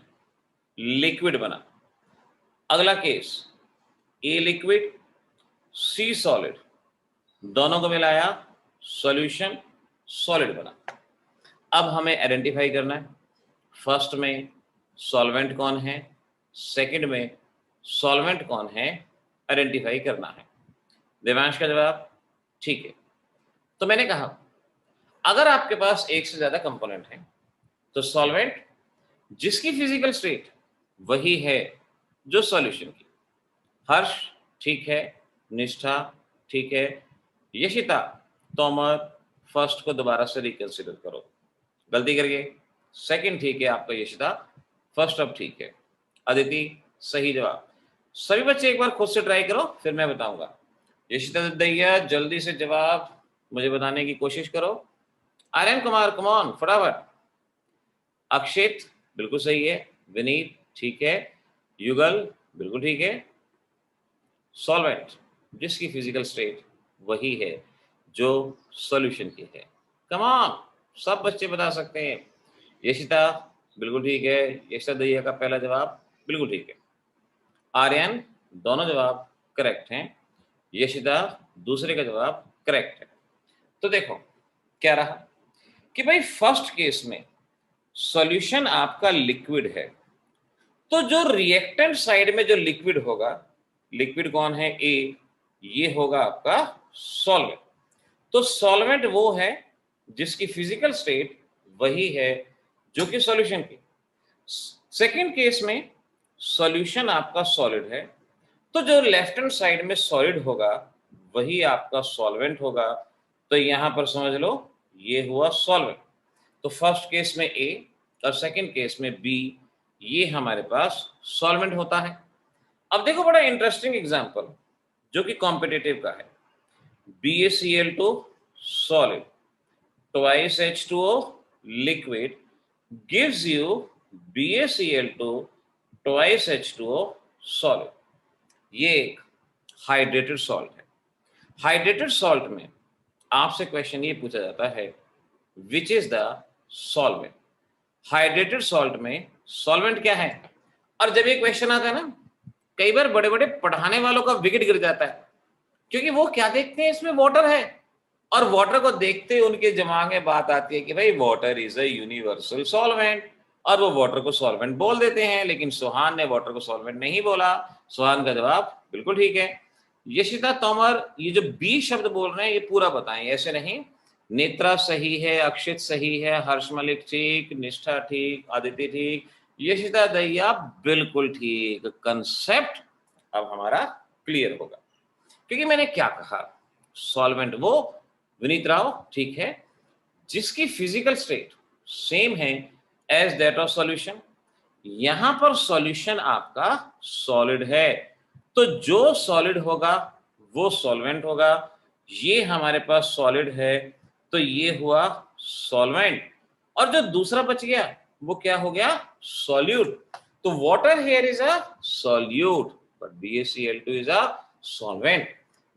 लिक्विड बना। अगला case, A liquid C solid, दोनों को मिलाया सॉल्यूशन सॉलिड बना। अब हमें आइडेंटिफाई करना है, फर्स्ट में सॉल्वेंट कौन है, सेकंड में सॉल्वेंट कौन है, आइडेंटिफाई करना है। देवांश का जवाब ठीक है। तो मैंने कहा अगर आपके पास एक से ज्यादा कंपोनेंट है तो सॉल्वेंट जिसकी फिजिकल स्टेट वही है जो सॉल्यूशन की। हर्ष ठीक है, निष्ठा ठीक है, यशिता तोमर फर्स्ट को दोबारा से रिकंसिडर करो, गलती करके सेकंड ठीक है आपका, यशिता फर्स्ट अब ठीक है, अदिति सही जवाब। सभी बच्चे एक बार खुद से ट्राई करो फिर मैं बताऊंगा। यशिता दैया जल्दी से जवाब मुझे बताने की कोशिश करो। आर्यन कुमार कमॉन फटाफट। अक्षित बिल्कुल सही है, विनीत ठीक है, युगल बिल्कुल ठीक है। सॉल्वेंट जिसकी फिजिकल स्टेट वही है जो सॉल्यूशन की है। कमान सब बच्चे बता सकते हैं। यशिता बिल्कुल ठीक है, यशिता दैया का पहला जवाब बिल्कुल ठीक है। आर्यन दोनों जवाब करेक्ट हैं, यशिता दूसरे का जवाब करेक्ट है। तो देखो क्या रहा कि भाई फर्स्ट केस में सॉल्यूशन आपका लिक्विड है, तो जो रिएक्टेंट साइड में जो लिक्विड होगा, लिक्विड कौन है ए, ये होगा आपका सॉल्वेंट। तो सॉल्वेंट वो है जिसकी फिजिकल स्टेट वही है जो कि सॉल्यूशन की। सेकंड केस में सॉल्यूशन आपका सॉलिड है, तो जो लेफ्ट हैंड साइड में सॉलिड होगा वही आपका सॉल्वेंट होगा। तो यहां पर समझ लो ये हुआ सॉल्वेंट। तो फर्स्ट केस में ए और सेकंड केस में बी, ये हमारे पास सॉल्वेंट होता है। अब देखो बड़ा इंटरेस्टिंग एग्जांपल जो कि कॉम्पिटिटिव का है। BaCl2 solid twice H2O liquid gives you BaCl2 twice H2O solid। ये एक हाइड्रेटेड सॉल्ट है। हाइड्रेटेड सॉल्ट में आपसे क्वेश्चन ये पूछा जाता है which is the solvent. Hydrated salt में सॉल्वेंट क्या है। और जब ये क्वेश्चन आता है ना, कई बार बड़े बड़े पढ़ाने वालों का विकेट गिर जाता है, क्योंकि वो क्या देखते हैं इसमें वाटर है, और वाटर को देखते ही उनके दिमाग में बात आती है कि भाई water is a universal solvent, और वो वाटर को सॉल्वेंट बोल देते हैं। लेकिन सुहान ने वाटर को सॉल्वेंट नहीं बोला, सुहान का जवाब बिल्कुल ठीक है। यशिता तोमर ये जो बी शब्द बोल रहे हैं ये पूरा बताएं, ऐसे नहीं। नेत्रा सही है, अक्षित सही है, हर्ष मलिक ठीक, निष्ठा ठीक, आदित्य ठीक, यशिता दैया बिल्कुल ठीक। कंसेप्ट अब हमारा क्लियर होगा, क्योंकि मैंने क्या कहा, सॉल्वेंट वो विनीत राव ठीक है जिसकी फिजिकल स्टेट सेम है एज दैट ऑफ सॉल्यूशन। यहां पर सॉल्यूशन आपका सॉलिड है, तो जो सॉलिड होगा वो सॉल्वेंट होगा। ये हमारे पास सॉलिड है तो ये हुआ सॉल्वेंट, और जो दूसरा बच गया वो क्या हो गया, सॉल्यूट। तो water here is a solute but BaCl2 is a solvent.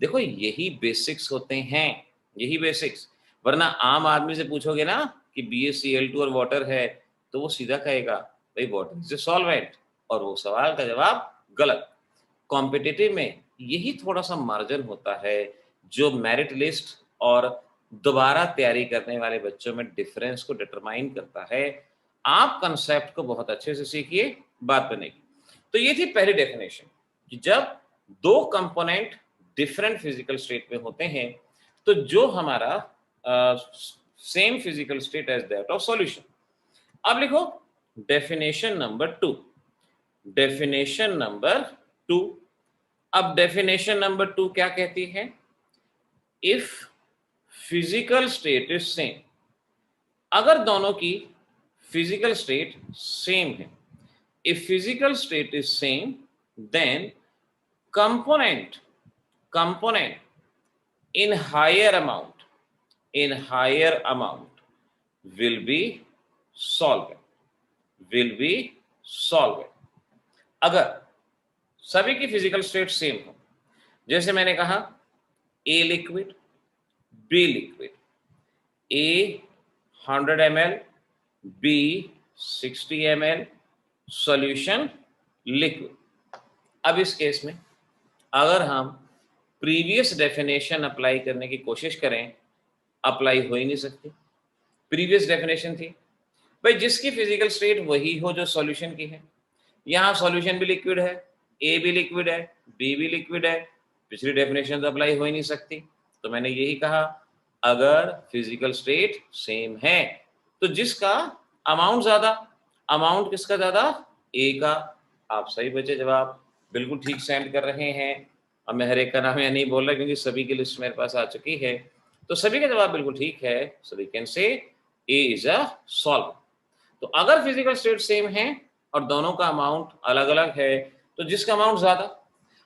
देखो यही बेसिक्स होते हैं, यही बेसिक्स। वरना आम आदमी से पूछोगे ना कि BaCl2 और वाटर है, तो वो सीधा कहेगा भाई वाटर इज अ सॉल्वेंट, और वो सवाल का जवाब गलत। कॉम्पिटिटिव में यही थोड़ा सा मार्जिन होता है जो मेरिट लिस्ट और दोबारा तैयारी करने वाले बच्चों में डिफरेंस को डिटरमाइन करता है। आप कंसेप्ट को बहुत अच्छे से सीखिए, बात बनेगी। तो ये थी पहली डेफिनेशन कि जब दो कंपोनेंट डिफरेंट फिजिकल स्टेट में होते हैं तो जो हमारा same physical state as that of solution. अब लिखो डेफिनेशन नंबर 2। डेफिनेशन नंबर 2, अब डेफिनेशन नंबर 2 क्या कहती है, if physical state is same. अगर दोनों की फिजिकल स्टेट सेम है, if physical state is same then component in higher amount will be solvent, अगर सभी की फिजिकल स्टेट सेम हो, जैसे मैंने कहा A liquid, B liquid, A 100 ml, B 60 ml, solution liquid. अब इस केस में अगर हम प्रीवियस डेफिनेशन अप्लाई करने की कोशिश करें, अप्लाई हो ही नहीं सकती। प्रीवियस डेफिनेशन थी भाई जिसकी फिजिकल स्टेट वही हो जो सॉल्यूशन की है। यहाँ सॉल्यूशन भी लिक्विड है, ए भी लिक्विड है, बी भी लिक्विड है, पिछली डेफिनेशन तो अप्लाई हो ही नहीं सकती। तो मैंने यही कहा अगर फिजिकल स्टेट सेम है तो जिसका अमाउंट ज्यादा, अमाउंट किसका ज्यादा, ए का। आप सही बचे जवाब, बिल्कुल ठीक सेंड कर रहे हैं। अब मैं हर एक का नाम यहाँ नहीं बोल रहा क्योंकि सभी की लिस्ट मेरे पास आ चुकी है, तो सभी का जवाब बिल्कुल ठीक है। सो वी कैन से ए इज अ सॉल्वेंट। तो अगर फिजिकल स्टेट सेम है और दोनों का अमाउंट अलग अलग है तो जिसका अमाउंट ज्यादा।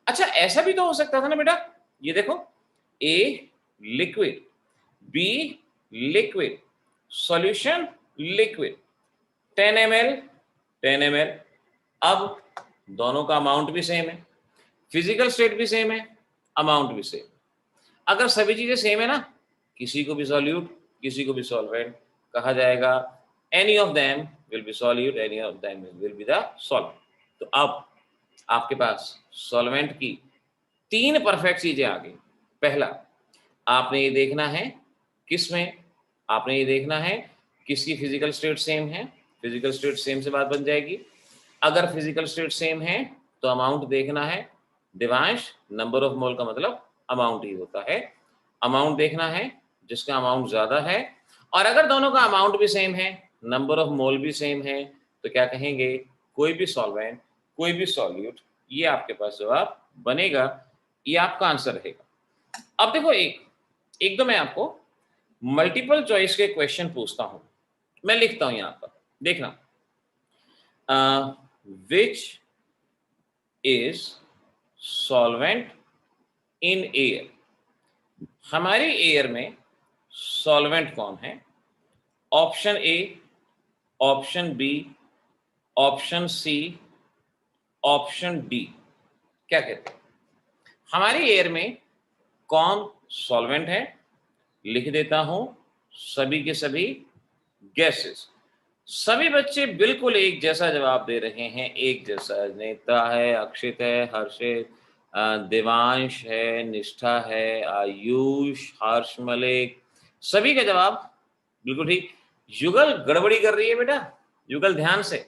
अच्छा ऐसा भी तो हो सकता था ना बेटा, ये देखो A liquid, B liquid, solution liquid, 10 ml 10 ml। अब दोनों का अमाउंट भी सेम है, फिजिकल स्टेट भी सेम है, अमाउंट भी सेम। अगर सभी चीजें सेम है ना, किसी को भी सॉल्यूट किसी को भी सॉल्वेंट कहा जाएगा। Any of them will be solute, any of them will be the solvent. तो अब आपके पास सॉल्वेंट की 3 परफेक्ट चीजें आ गई। पहला, आपने ये देखना है किसमें, आपने ये देखना है किसकी फिजिकल स्टेट सेम है। फिजिकल स्टेट सेम से बात बन जाएगी। अगर फिजिकल स्टेट सेम है तो अमाउंट देखना है। दिवांश, नंबर ऑफ मोल का मतलब अमाउंट ही होता है। अमाउंट देखना है जिसका अमाउंट ज्यादा है, और अगर दोनों का अमाउंट भी सेम है, नंबर ऑफ मोल भी सेम है, तो क्या कहेंगे, कोई भी सॉल्वेंट, कोई भी सॉल्यूट, ये आपके पास जवाब बनेगा, ये आपका आंसर रहेगा। अब देखो एक तो मैं आपको मल्टीपल चॉइस के क्वेश्चन पूछता हूं, मैं लिखता हूं यहां पर, देखना। Which is solvent in air. हमारी एयर में सॉल्वेंट कौन है? Option A, option B, option C, option D. क्या कहते हैं हमारी एयर में कौन सॉल्वेंट है? लिख देता हूं सभी के सभी गैसेस। सभी बच्चे बिल्कुल एक जैसा जवाब दे रहे हैं, एक जैसा। नेता है, अक्षित है, हर्षित, देवांश है, निष्ठा है, आयुष, हर्ष मलिक, सभी का जवाब बिल्कुल ठीक। युगल गड़बड़ी कर रही है बेटा, युगल ध्यान से।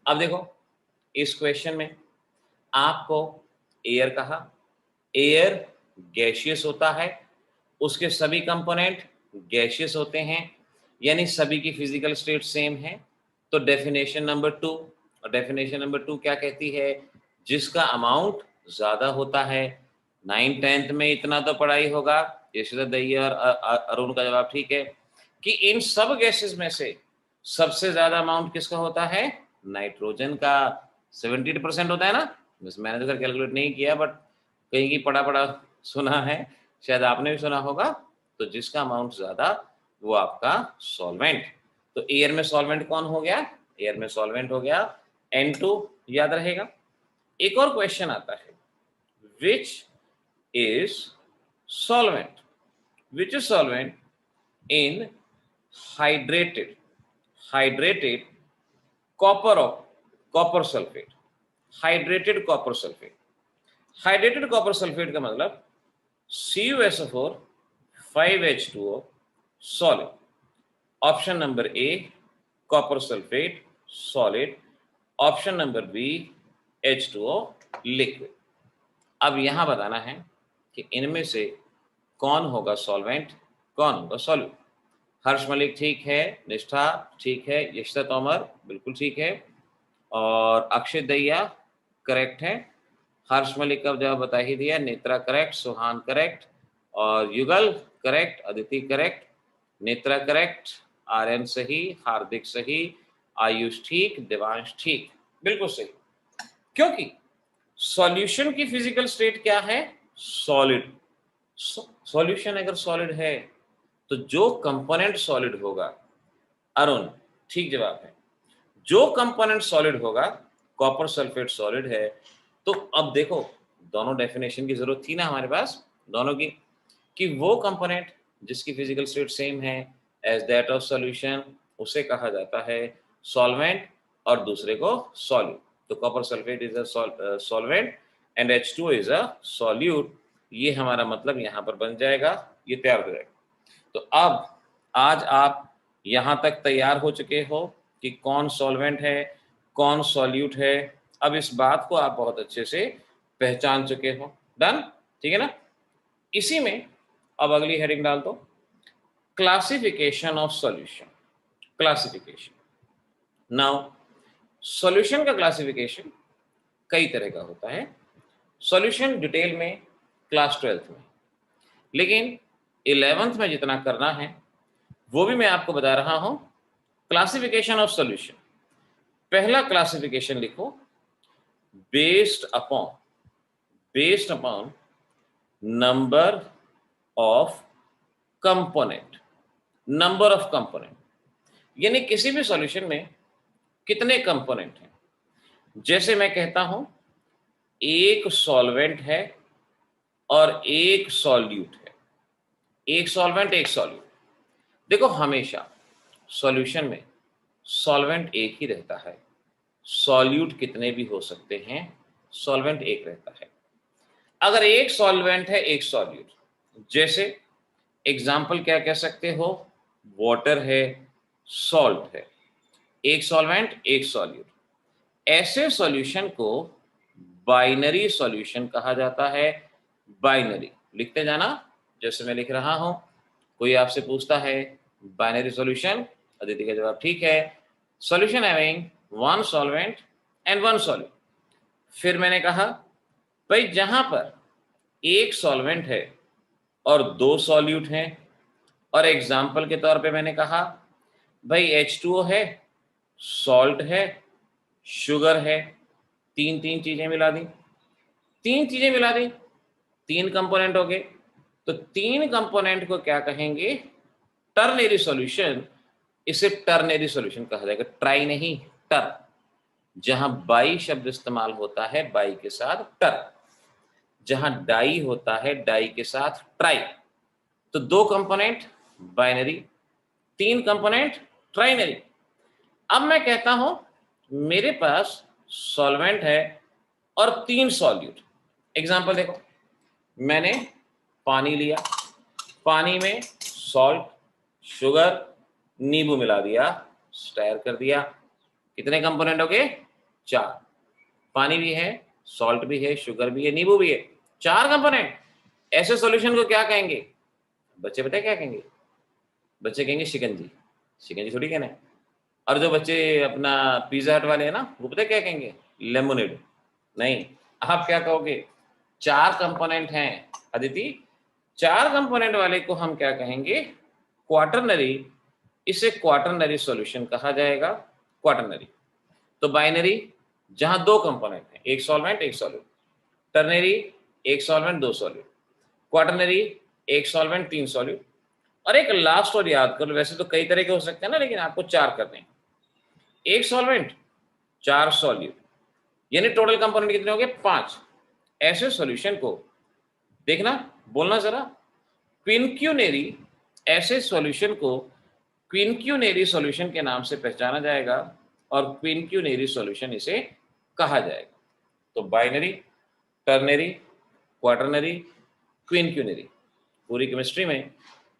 अब देखो इस क्वेश्चन में आपको एयर कहा, एयर गैशियस होता है, उसके सभी कंपोनेंट गैशियस होते हैं, यानी सभी की फिजिकल स्टेट सेम है। तो डेफिनेशन नंबर 2, और डेफिनेशन नंबर 2 क्या कहती है? जिसका अमाउंट ज्यादा होता है। 9th-10th में इतना तो पढ़ाई होगा, यशोदा दैया और अरुण का जवाब ठीक है कि इन सब गैसेस में से सबसे ज्यादा अमाउंट किसका होता है? नाइट्रोजन का। 70% होता है ना, बस मैंने तो कैलकुलेट नहीं किया, बट कहीं की पढ़ा पढ़ा सुना है, शायद आपने भी सुना होगा। तो जिसका अमाउंट ज्यादा वो आपका सॉल्वेंट। तो एयर में सॉल्वेंट कौन हो गया? एयर में सॉल्वेंट हो गया N2, याद रहेगा। एक और क्वेश्चन आता है, which is solvent, which is solvent in hydrated copper sulphate. Hydrated copper sulphate, hydrated copper sulphate का मतलब CuSO4 5H2O solid. Option number A copper sulphate solid, option number B H2O liquid. अब यहां बताना है कि इनमें से कौन होगा सॉल्वेंट, कौन होगा सॉल्यूट। हर्ष मलिक ठीक है, निष्ठा ठीक है, यशिता तोमर बिल्कुल ठीक है, और अक्षय दैया करेक्ट है। हर्ष मलिक का जवाब बता ही दिया, नेत्रा करेक्ट, सुहान करेक्ट, और Yugal correct, Aditi correct, Netra correct, Aryan सही, हार्दिक सही, आयुष ठीक, देवांश ठीक, बिल्कुल सही। क्योंकि सॉल्यूशन की फिजिकल स्टेट क्या है? सॉलिड। सॉल्यूशन अगर सॉलिड है तो जो कंपोनेंट सॉलिड होगा, अरुण ठीक जवाब है, जो कंपोनेंट सॉलिड होगा, कॉपर सल्फेट सॉलिड है। तो अब देखो, दोनों डेफिनेशन की जरूरत थी ना हमारे पास दोनों की, कि वो कंपोनेंट जिसकी फिजिकल स्टेट सेम है एज दैट ऑफ सॉल्यूशन, उसे कहा जाता है सॉल्वेंट, और दूसरे को सॉल्यूट। तो copper sulphate is a solvent and H2 is a solute. ये हमारा मतलब यहाँ पर बन जाएगा, ये तैयार हो जाएगा। तो अब आज आप यहाँ तक तैयार हो चुके हो कि कौन सॉल्वेंट है, कौन सॉल्यूट है। अब इस बात को आप बहुत अच्छे से पहचान चुके हो। डन, ठीक है ना। इसी में अब अगली हेडिंग डाल दो, classification of solution. Classification. Now solution का क्लासिफिकेशन कई तरह का होता है। सॉल्यूशन डिटेल में क्लास 12th में, लेकिन 11th में जितना करना है वो भी मैं आपको बता रहा हूं। क्लासिफिकेशन ऑफ सॉल्यूशन, पहला क्लासिफिकेशन लिखो, based upon number of component. Number of component यानी किसी भी सॉल्यूशन में कितने कंपोनेंट हैं। जैसे मैं कहता हूं एक सॉल्वेंट है और एक सॉल्यूट है, एक सॉल्वेंट एक सॉल्यूट। देखो हमेशा सॉल्यूशन में सॉल्वेंट एक ही रहता है, सॉल्यूट कितने भी हो सकते हैं, सॉल्वेंट एक रहता है। अगर एक सॉल्वेंट है एक सॉल्यूट, जैसे एग्जाम्पल क्या कह सकते हो, वाटर है, सॉल्ट है, एक सॉल्वेंट एक सॉल्यूट। ऐसे सॉल्यूशन को बाइनरी सॉल्यूशन कहा जाता है। बाइनरी लिखते जाना, जैसे मैं लिख रहा हूं। कोई आपसे पूछता है बाइनरी सॉल्यूशन, अदिति का जवाब ठीक है, solution having one solvent and one solute. फिर मैंने कहा भाई जहां पर एक सॉल्वेंट है और दो सॉल्यूट हैं, और एग्जाम्पल के तौर पे मैंने कहा भाई H2O है, सॉल्ट है, शुगर है, तीन तीन चीजें मिला दी, तीन चीजें मिला दी, तीन कंपोनेंट हो गए। तो तीन कंपोनेंट को क्या कहेंगे, टर्नरी सॉल्यूशन। इसे टर्नरी सॉल्यूशन कहा जाएगा, ट्राई नहीं, टर। जहां बाई शब्द इस्तेमाल होता है, बाई के साथ टर। जहां डाई होता है, डाई के साथ ट्राई। तो दो कंपोनेंट बाइनरी, तीन कंपोनेंट ट्राइनरी। अब मैं कहता हूं मेरे पास सॉल्वेंट है और तीन सॉल्यूट। एग्जांपल देखो, मैंने पानी लिया, पानी में सॉल्ट, शुगर, नींबू मिला दिया, स्टायर कर दिया। कितने कंपोनेंट हो गए, चार। पानी भी है, सॉल्ट भी है, शुगर भी है, नींबू भी है, चार कंपोनेंट। ऐसे सॉल्यूशन को क्या कहेंगे, बच्चे पता है क्या कहेंगे, बच्चे कहेंगे शिकंजी। शिकंजी थोड़ी कहना है। और जो बच्चे अपना पिज्जा हट वाले हैं ना, वो पता है क्या कहेंगे, लेमोनेड। नहीं, आप क्या कहोगे, चार कंपोनेंट हैं अदिति, चार कंपोनेंट वाले को हम क्या कहेंगे, क्वाटरनरी। इसे क्वाटरनरी सॉल्यूशन कहा जाएगा, क्वाटरनरी। तो बाइनरी जहां दो कंपोनेंट हैं, एक सॉल्वेंट एक सॉल्यूट। टर्नरी एक सॉल्वेंट दो सॉल्यूट। क्वाटरनरी एक सॉल्वेंट तीन सॉल्यूट। और एक लास्ट और याद कर लो, वैसे तो कई तरह के हो सकते हैं ना, लेकिन आपको चार करने हैं। एक सॉल्वेंट चार सॉल्यूट, यानी टोटल कंपोनेंट कितने हो गए, पांच। ऐसे सॉल्यूशन को देखना, बोलना जरा, क्विनक्यूनेरी। ऐसे सॉल्यूशन को क्विनक्यूनेरी सॉल्यूशन के नाम से पहचाना जाएगा, और क्विनक्यूनेरी सॉल्यूशन इसे कहा जाएगा। तो बाइनरी, टर्नरी, क्वाटरनरी, क्विनक्यूनेरी। पूरी केमिस्ट्री में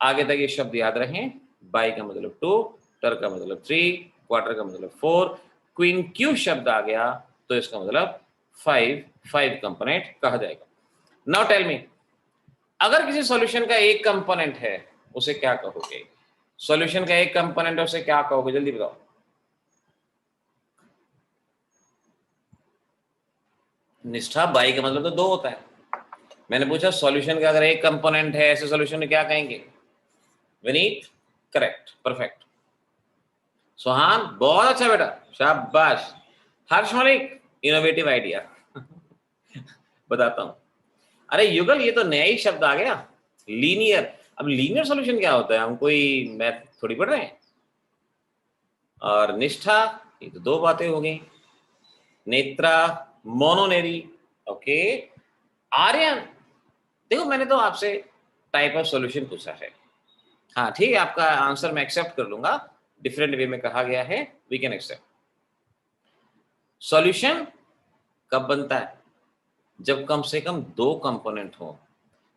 आगे तक ये शब्द याद रखें। बाई का मतलब टू, टर का मतलब थ्री, क्वार्टर का मतलब फोर, क्वीन क्यू शब्द आ गया तो इसका मतलब फाइव, फाइव कंपोनेंट कहा जाएगा। नाउ टेल मी, अगर किसी सॉल्यूशन का एक कंपोनेंट है उसे क्या कहोगे, सॉल्यूशन का एक कंपोनेंट है उसे क्या कहोगे, जल्दी बताओ। निष्ठा, बाई का मतलब तो दो होता है। मैंने पूछा सॉल्यूशन का अगर एक कंपोनेंट है ऐसे सॉल्यूशन में क्या कहेंगे, विनीत, करेक्ट, परफेक्ट। सोहान बहुत अच्छा बेटा, शाबाश। हर्ष मलिक, इनोवेटिव आइडिया। बताता हूं। अरे युगल, ये तो नया ही शब्द आ गया, लीनियर, अब लीनियर सॉल्यूशन क्या होता है, हम कोई मैथ थोड़ी पढ़ रहे हैं। और निष्ठा, ये तो दो बातें हो गई। नेत्रा, मोनोनेरी, ओके। आर्यन, देखो मैंने तो आपसे टाइप ऑफ सॉल्यूशन पूछा है, हाँ ठीक है, आपका आंसर मैं एक्सेप्ट कर लूंगा, डिफरेंट वे में कहा गया है, वी कैन एक्सेप्ट। सॉल्यूशन कब बनता है, जब कम से कम दो कंपोनेंट हो।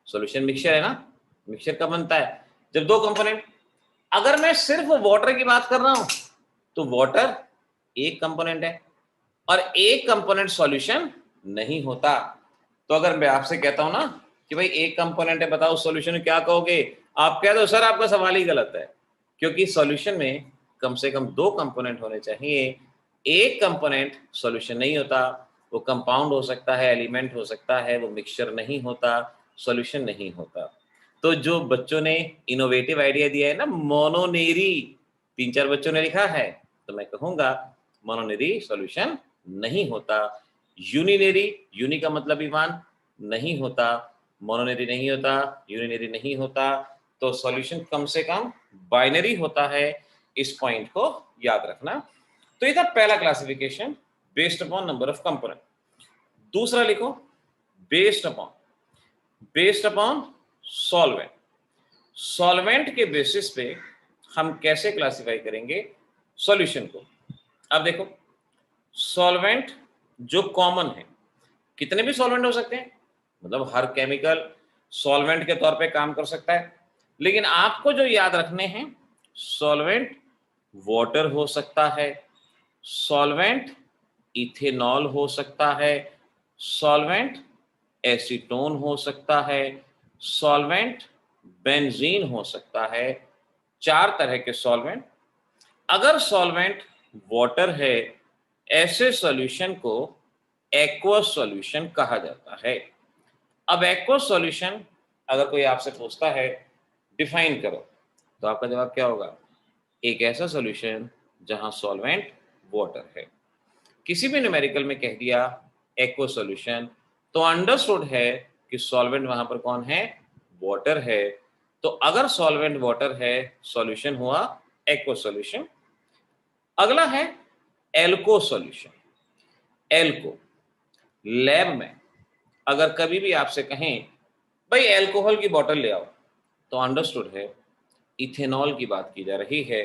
सॉल्यूशन मिक्सचर है ना, मिक्सचर कब बनता है, जब दो कंपोनेंट। अगर मैं सिर्फ वाटर की बात कर रहा हूं तो वाटर एक कंपोनेंट है और एक कंपोनेंट सॉल्यूशन नहीं होता। तो अगर मैं आपसे कहता हूं ना कि भाई एक कंपोनेंट है, बताओ सॉल्यूशन क्या कहोगे, आप कह दो सर आपका सवाल ही गलत है, क्योंकि सॉल्यूशन में कम से कम दो कंपोनेंट होने चाहिए। एक कंपोनेंट सॉल्यूशन नहीं होता, वो कंपाउंड हो सकता है, एलिमेंट हो सकता है, वो मिक्सचर नहीं होता, सॉल्यूशन नहीं होता। तो जो बच्चों ने इनोवेटिव आइडिया दिया है ना, मोनोनेरी, तीन चार बच्चों ने लिखा है, तो मैं कहूंगा मोनोनेरी सॉल्यूशन नहीं होता। यूनिनेरी, यूनि का मतलब विमान, नहीं होता, मोनोनेरी नहीं होता, यूनिनेरी नहीं होता, तो सॉल्यूशन कम से कम बाइनरी होता है। इस पॉइंट को याद रखना। तो ये था पहला classification, based upon number of component. दूसरा लिखो, based upon, based upon solvent. Solvent के बेसिस पे हम कैसे क्लासिफाई करेंगे सॉल्यूशन को। अब देखो, सॉल्वेंट जो कॉमन है, कितने भी सॉल्वेंट हो सकते हैं, मतलब हर केमिकल सॉल्वेंट के तौर पे काम कर सकता है, लेकिन आपको जो याद रखने हैं, सॉल्वेंट वाटर हो सकता है, सॉल्वेंट इथेनॉल हो सकता है, सॉल्वेंट एसीटोन हो सकता है, सॉल्वेंट बेंजीन हो सकता है। चार तरह के सॉल्वेंट। अगर सॉल्वेंट वाटर है, ऐसे सॉल्यूशन को एक्वस सॉल्यूशन कहा जाता है। अब एक्वस सॉल्यूशन अगर कोई आपसे पूछता है डिफाइन करो, तो आपका जवाब क्या होगा, एक ऐसा सॉल्यूशन जहां सॉल्वेंट वाटर है। किसी भी न्यूमेरिकल में कह दिया एक्वस सॉल्यूशन, तो अंडरस्टूड है कि सॉल्वेंट वहां पर कौन है, वाटर है। तो अगर सॉल्वेंट वाटर है, सॉल्यूशन हुआ एक्वस सॉल्यूशन। अगला है एल्को सॉल्यूशन। एल्को, लैब में अगर कभी भी आपसे कहें भाई अल्कोहल की बोतल ले आओ, तो अंडरस्टूड है इथेनॉल की बात की जा रही है,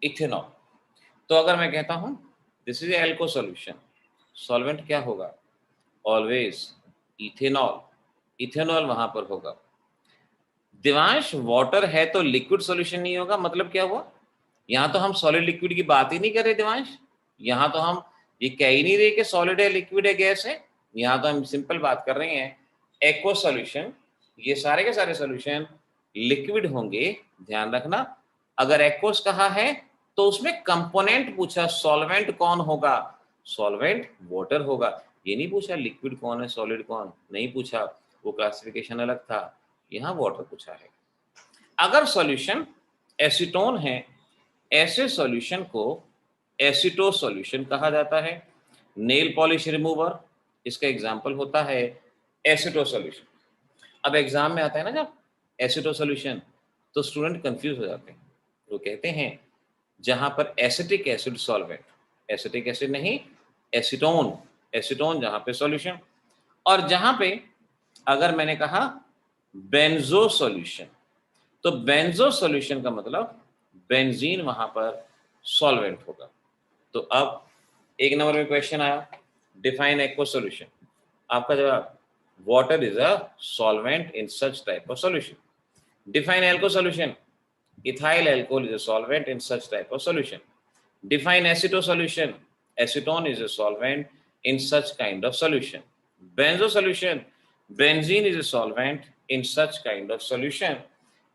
इथेनॉल। तो अगर मैं कहता हूं दिस इज एल्को सॉल्यूशन, सॉल्वेंट क्या होगा, ऑलवेज इथेनॉल, इथेनॉल वहां पर होगा। दिवांश वाटर है तो लिक्विड सॉल्यूशन नहीं होगा, मतलब क्या हुआ, यहाँ तो हम सॉलिड लिक्विड की बात ही नहीं कर रहे दिवांश, यहाँ तो हम ये कह ही नहीं रहे कि सॉलिड है, लिक्विड है, गैस है, यहाँ तो हम सिंपल बात कर रहे हैं एक्वा सॉल्यूशन। ये सारे के सारे सॉल्यूशन लिक्विड होंगे, ध्यान रखना। अगर एक्वस कहा है तो उसमें कंपोनेंट पूछा, सॉल्वेंट कौन होगा, सॉल्वेंट वाटर होगा। ये नहीं पूछा लिक्विड कौन है, सॉलिड कौन, नहीं पूछा, वो क्लासिफिकेशन अलग था, यहाँ वाटर पूछा है। अगर सॉल्यूशन एसीटोन है, ऐसे सॉल्यूशन को एसीटो सॉल्यूशन कहा जाता है। नेल पॉलिश रिमूवर, इसका एग्जांपल होता है एसीटो सॉल्यूशन। अब एग्जाम में आता है ना जब एसीटो सॉल्यूशन, तो स्टूडेंट कंफ्यूज हो जाते हैं, वो कहते हैं जहां पर acetic acid solvent, acetic acid नहीं एसीटोन, एसीटोन जहां पे सॉल्यूशन, और जहां पे अगर मैंने कहा बेंजो सॉल्यूशन, तो बेंजो सॉल्यूशन का मतलब बेंजीन वहां पर सॉल्वेंट होगा। तो अब एक नंबर में क्वेश्चन आया, डिफाइन एक्वा सॉल्यूशन, आपका जवाब water is a solvent in such type of solution. Define alco solution, ethyl alcohol is a solvent in such type of solution. Define aceto solution. Acetone is a solvent in such kind of solution. Benzo solution. Benzene is a solvent in such kind of solution.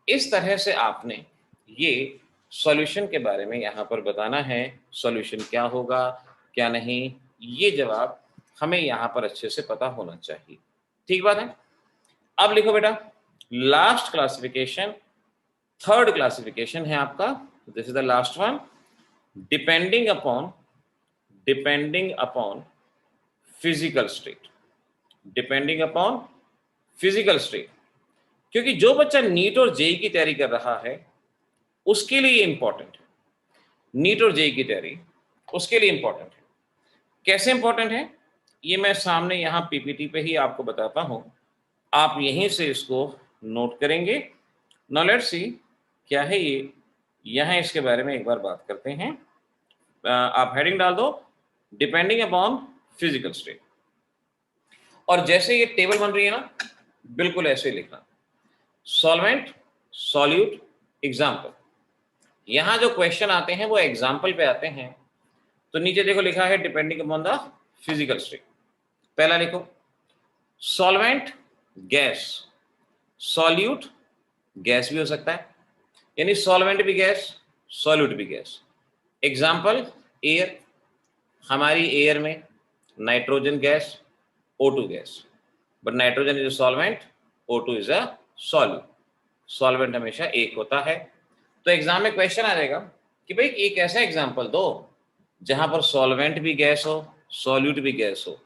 इस तरह से आपने ये सॉल्यूशन के बारे में यहाँ पर बताना है, सॉल्यूशन क्या होगा क्या नहीं, ये जवाब हमें यहाँ पर अच्छे से पता होना चाहिए। ठीक बात है। अब लिखो बेटा, लास्ट क्लासिफिकेशन, थर्ड क्लासिफिकेशन है आपका, this is the last one. depending upon depending upon physical state, depending upon physical state, क्योंकि जो बच्चा नीट और जेई की तैयारी कर रहा है उसके लिए इंपॉर्टेंट है। नीट और जेई की तैयारी उसके लिए इंपॉर्टेंट है। कैसे इंपॉर्टेंट है ये मैं सामने यहाँ पीपीटी पे ही आपको बताता हूँ, आप यहीं से इसको नोट करेंगे। नाउ लेट्स सी क्या है ये, यहाँ इसके बारे में एक बार बात करते हैं। आप हेडिंग डाल दो डिपेंडिंग अपॉन फिजिकल स्टेट, और जैसे ये टेबल बन रही है ना बिल्कुल ऐसे ही लिखना, सॉल्वेंट, सॉल्यूट, एग्जाम्पल। यहां जो क्वेश्चन आते हैं वो एग्जाम्पल पे आते हैं। तो नीचे देखो लिखा है depending upon the physical state. पहला लिखो सॉल्वेंट गैस, सॉल्यूट गैस भी हो सकता है, यानी सॉल्वेंट भी गैस सॉल्यूट भी गैस। एग्जाम्पल एयर, हमारी एयर में nitrogen gas O2 gas, but nitrogen is a solvent, O2 is a solute. Solvent हमेशा एक होता है। तो एग्जाम में क्वेश्चन आ जाएगा कि भाई एक ऐसा एग्जाम्पल दो जहां पर सॉल्वेंट भी गैस हो सॉल्यूट भी गैस हो,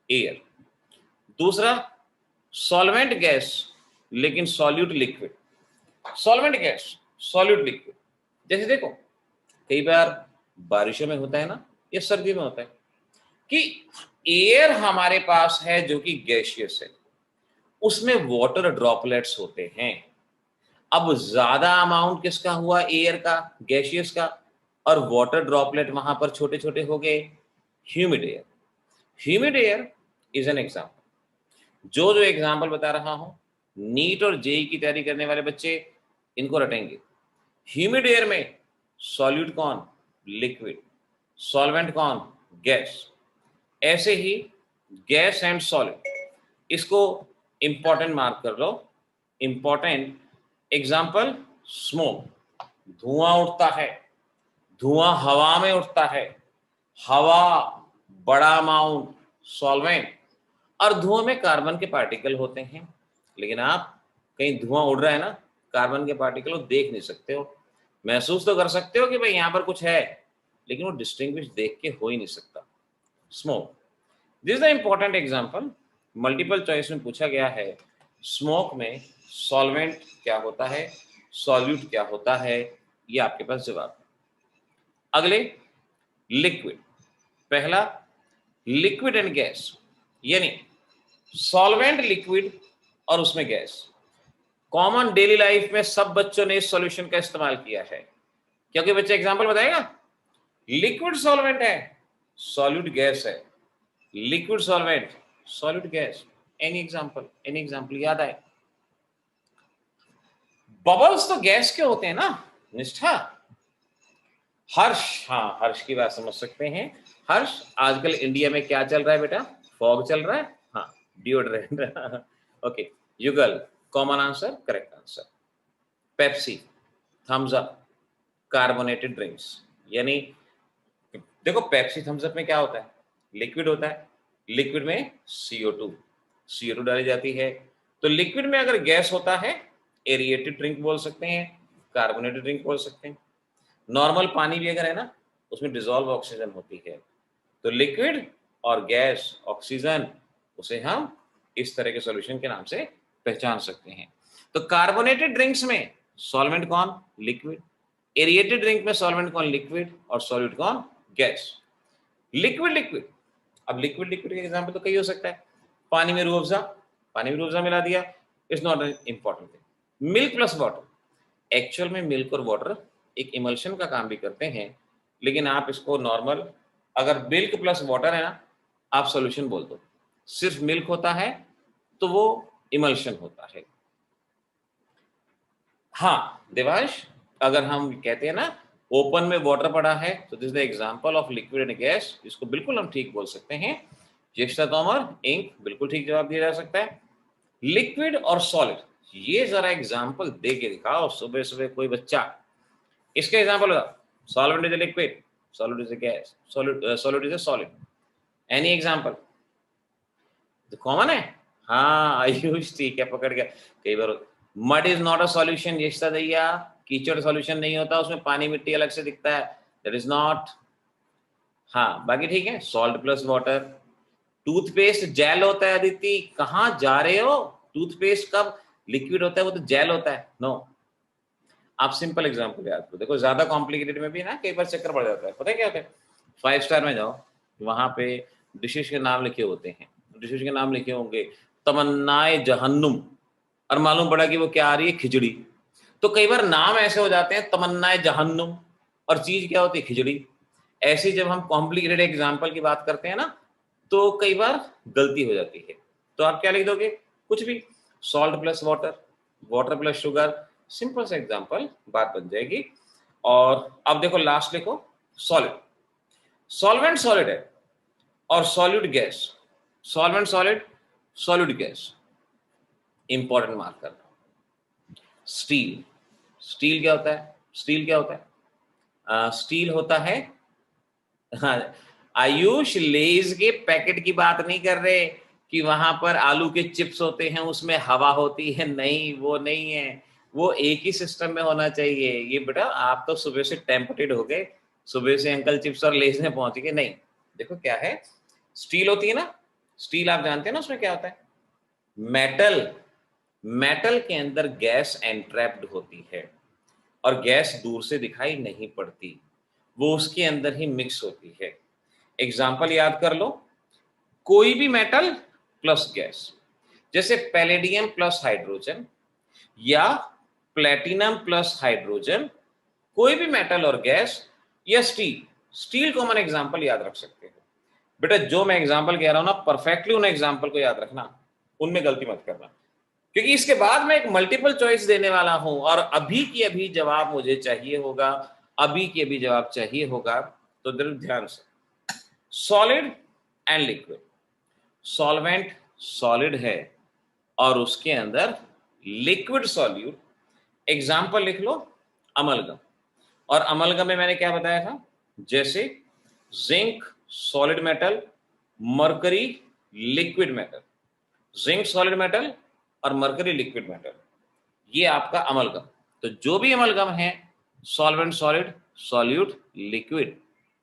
एयर। दूसरा सॉल्वेंट गैस लेकिन solute liquid, solvent gas solute liquid. जैसे देखो कई बार बारिशों में होता है ना या सर्दी में होता है कि एयर हमारे पास है जो कि गैसियस है, उसमें वाटर ड्रॉपलेट्स होते हैं। अब ज्यादा अमाउंट किसका हुआ, एयर का, गैसियस का, और वाटर ड्रॉपलेट वहां पर छोटे छोटे हो गए, humid air. Humid air is an example. जो जो एग्जाम्पल बता रहा हूं नीट और जेई की तैयारी करने वाले बच्चे इनको रटेंगे। ह्यूमिड एयर में सॉल्यूट कौन, लिक्विड, सॉल्वेंट कौन, गैस। ऐसे ही गैस एंड सॉलिड, इसको इंपॉर्टेंट मार्क कर लो, इंपॉर्टेंट। एग्जाम्पल स्मोक, धुआं उठता है, धुआं हवा में उठता है, हवा बड़ा अमाउंट सॉल्वेंट, और धुआं में कार्बन के पार्टिकल होते हैं। लेकिन आप कहीं धुआं उड़ रहा है ना, कार्बन के पार्टिकल देख नहीं सकते हो, महसूस तो कर सकते हो कि भाई यहां पर कुछ है, लेकिन वो डिस्टिंग्विश देख के हो ही नहीं सकता। Smoke, this is the important example. Multiple choice में पूछा गया है स्मोक में सॉल्वेंट क्या होता है, सॉल्यूट क्या होता है, ये आपके पास जवाब है। अगले लिक्विड, पहला लिक्विड एंड गैस, यानी सॉल्वेंट लिक्विड और उसमें गैस। कॉमन डेली लाइफ में सब बच्चों ने इस सॉल्यूशन का इस्तेमाल किया है, क्योंकि बच्चे एग्जांपल बताएगा लिक्विड सॉल्वेंट है सॉल्यूट गैस है, liquid solvent solute gas. Any example याद आए। बबल्स तो गैस के होते हैं ना निष्ठा। हर्ष, हाँ हर्ष की बात समझ सकते हैं। हर्ष आजकल इंडिया में क्या चल रहा है बेटा, फॉग चल रहा है, हाँ deodorant. Okay Yugal, common answer, correct answer. Pepsi, Thums Up, carbonated drinks. यानी देखो पेप्सी थम्स अप में क्या होता है, लिक्विड होता है, लिक्विड में CO2 डाली जाती है। तो लिक्विड में अगर गैस होता है एरिएटेड ड्रिंक बोल सकते हैं, कार्बोनेटेड ड्रिंक बोल सकते हैं। नॉर्मल पानी भी अगर है ना उसमें डिजोल्व ऑक्सीजन होती है। तो लिक्विड और गैस ऑक्सीजन, उसे हम इस तरह के सॉल्यूशन के नाम से पहचान सकते हैं। तो कार्बोनेटेड ड्रिंक्स में सॉल्वेंट कौन, लिक्विड, एरिएटेड ड्रिंक में सॉल्वेंट कौन, लिक्विड, और सॉल्यूट कौन, गैस। लिक्विड, अब लिक्विड के एग्जांपल तो कई हो सकता है। पानी में रूह अफ़ज़ा, पानी में रूह अफ़ज़ा मिला दिया, it's not an important thing. Milk plus water, actual में मिल्क और वाटर एक इमल्शन का काम भी करते हैं, लेकिन आप इसको नॉर्मल, अगर मिल्क प्लस वाटर है ना आप सॉल्यूशन बोल दो, सिर्फ मिल्क होता है तो वो इमल्शन होता है। हाँ देवांश, अगर हम कहते हैं ना ओपन में वाटर पड़ा है तो this the example of liquid and gas, इसको बिल्कुल हम ठीक बोल सकते हैं। ज्येष्ठा तोमर, इंक, बिल्कुल ठीक जवाब दिया जा सकता है। लिक्विड और सॉलिड, ये जरा एग्जांपल दे के दिखाओ सुबह सुबह कोई बच्चा। इसका एग्जांपल होगा solvent is a liquid, solid is a gas, solid is a solid. Any example? तो कॉमन है, हाँ आयुष ठीक है पकड़ गया। कई बार mud is not a solution, Yashta Daiya, कीचड़ सॉल्यूशन नहीं होता, उसमें पानी मिट्टी अलग से दिखता है, दैट इज नॉट। हाँ बाकी ठीक है, salt plus water. Toothpaste gel होता है, अदिति कहाँ जा रहे हो, टूथपेस्ट कब, लिक्विड होता है वो तो जेल होता है, नो। आप सिंपल एग्जांपल याद करो, देखो ज्यादा कॉम्प्लिकेटेड में भी ना कई बार चक्कर पड़ जाता है। पता है क्या होता है, 5 स्टार में जाओ, वहां पे डिशेज के नाम लिखे होते हैं, डिशेज के नाम लिखे होंगे तमन्नाए जहन्नुम, और मालूम पड़ा कि वो क्या आ रही है, खिचड़ी। तो कई बार नाम ऐसे हो जाते हैं तमन्नाए जहन्नुम और चीज क्या होती है, खिचड़ी। ऐसे जब हम कॉम्प्लिकेटेड एग्जाम्पल की बात करते हैं ना, तो कई बार गलती हो जाती है। तो आप क्या लिख दोगे, कुछ भी, salt plus water, water plus sugar, simple सा एग्जाम्पल, बात बन जाएगी। और अब देखो लास्ट लिखो सॉलिड, सॉल्वेंट सॉलिड है और solute gas, solvent solid, solute gas, important mark करना। स्टील, स्टील क्या होता है, स्टील क्या होता है, स्टील होता है, हाँ, आयुष लेज के पैकेट की बात नहीं कर रहे कि वहां पर आलू के चिप्स होते हैं उसमें हवा होती है, नहीं वो नहीं है, वो एक ही सिस्टम में होना चाहिए। ये बेटा आप तो सुबह से टेम्पटेड हो गए, सुबह से अंकल चिप्स और लेज में पहुंच गए, नहीं। देखो क्या है, स्टील होती है ना, स्टील आप जानते हैं ना उसमें क्या होता है, मेटल, मेटल के अंदर गैस एंट्रैप्ड होती है और गैस दूर से दिखाई नहीं पड़ती, वो उसके अंदर ही मिक्स होती है। एग्जाम्पल याद कर लो, कोई भी मेटल प्लस गैस, जैसे पैलेडियम प्लस हाइड्रोजन या प्लेटिनम प्लस हाइड्रोजन, कोई भी मेटल और गैस, या स्टील, स्टील कॉमन एग्जाम्पल याद रख सकते हो। बेटा जो मैं एग्जाम्पल कह रहा हूं ना, परफेक्टली उन एग्जाम्पल को याद रखना, उनमें गलती मत करना, क्योंकि इसके बाद मैं एक मल्टीपल चॉइस देने वाला हूं और अभी की अभी जवाब मुझे चाहिए होगा, अभी की अभी जवाब चाहिए होगा। तो ध्यान से, solid and liquid, solvent solid है और उसके अंदर लिक्विड सॉल्यूट, एग्जाम्पल लिख लो अमलगम, और अमलगम में मैंने क्या बताया था, जैसे zinc solid metal, mercury liquid metal, zinc solid metal और मरकरी लिक्विड मेटल, ये आपका अमलगम। तो जो भी अमलगम है, सॉल्वेंट सॉलिड सॉल्यूट लिक्विड,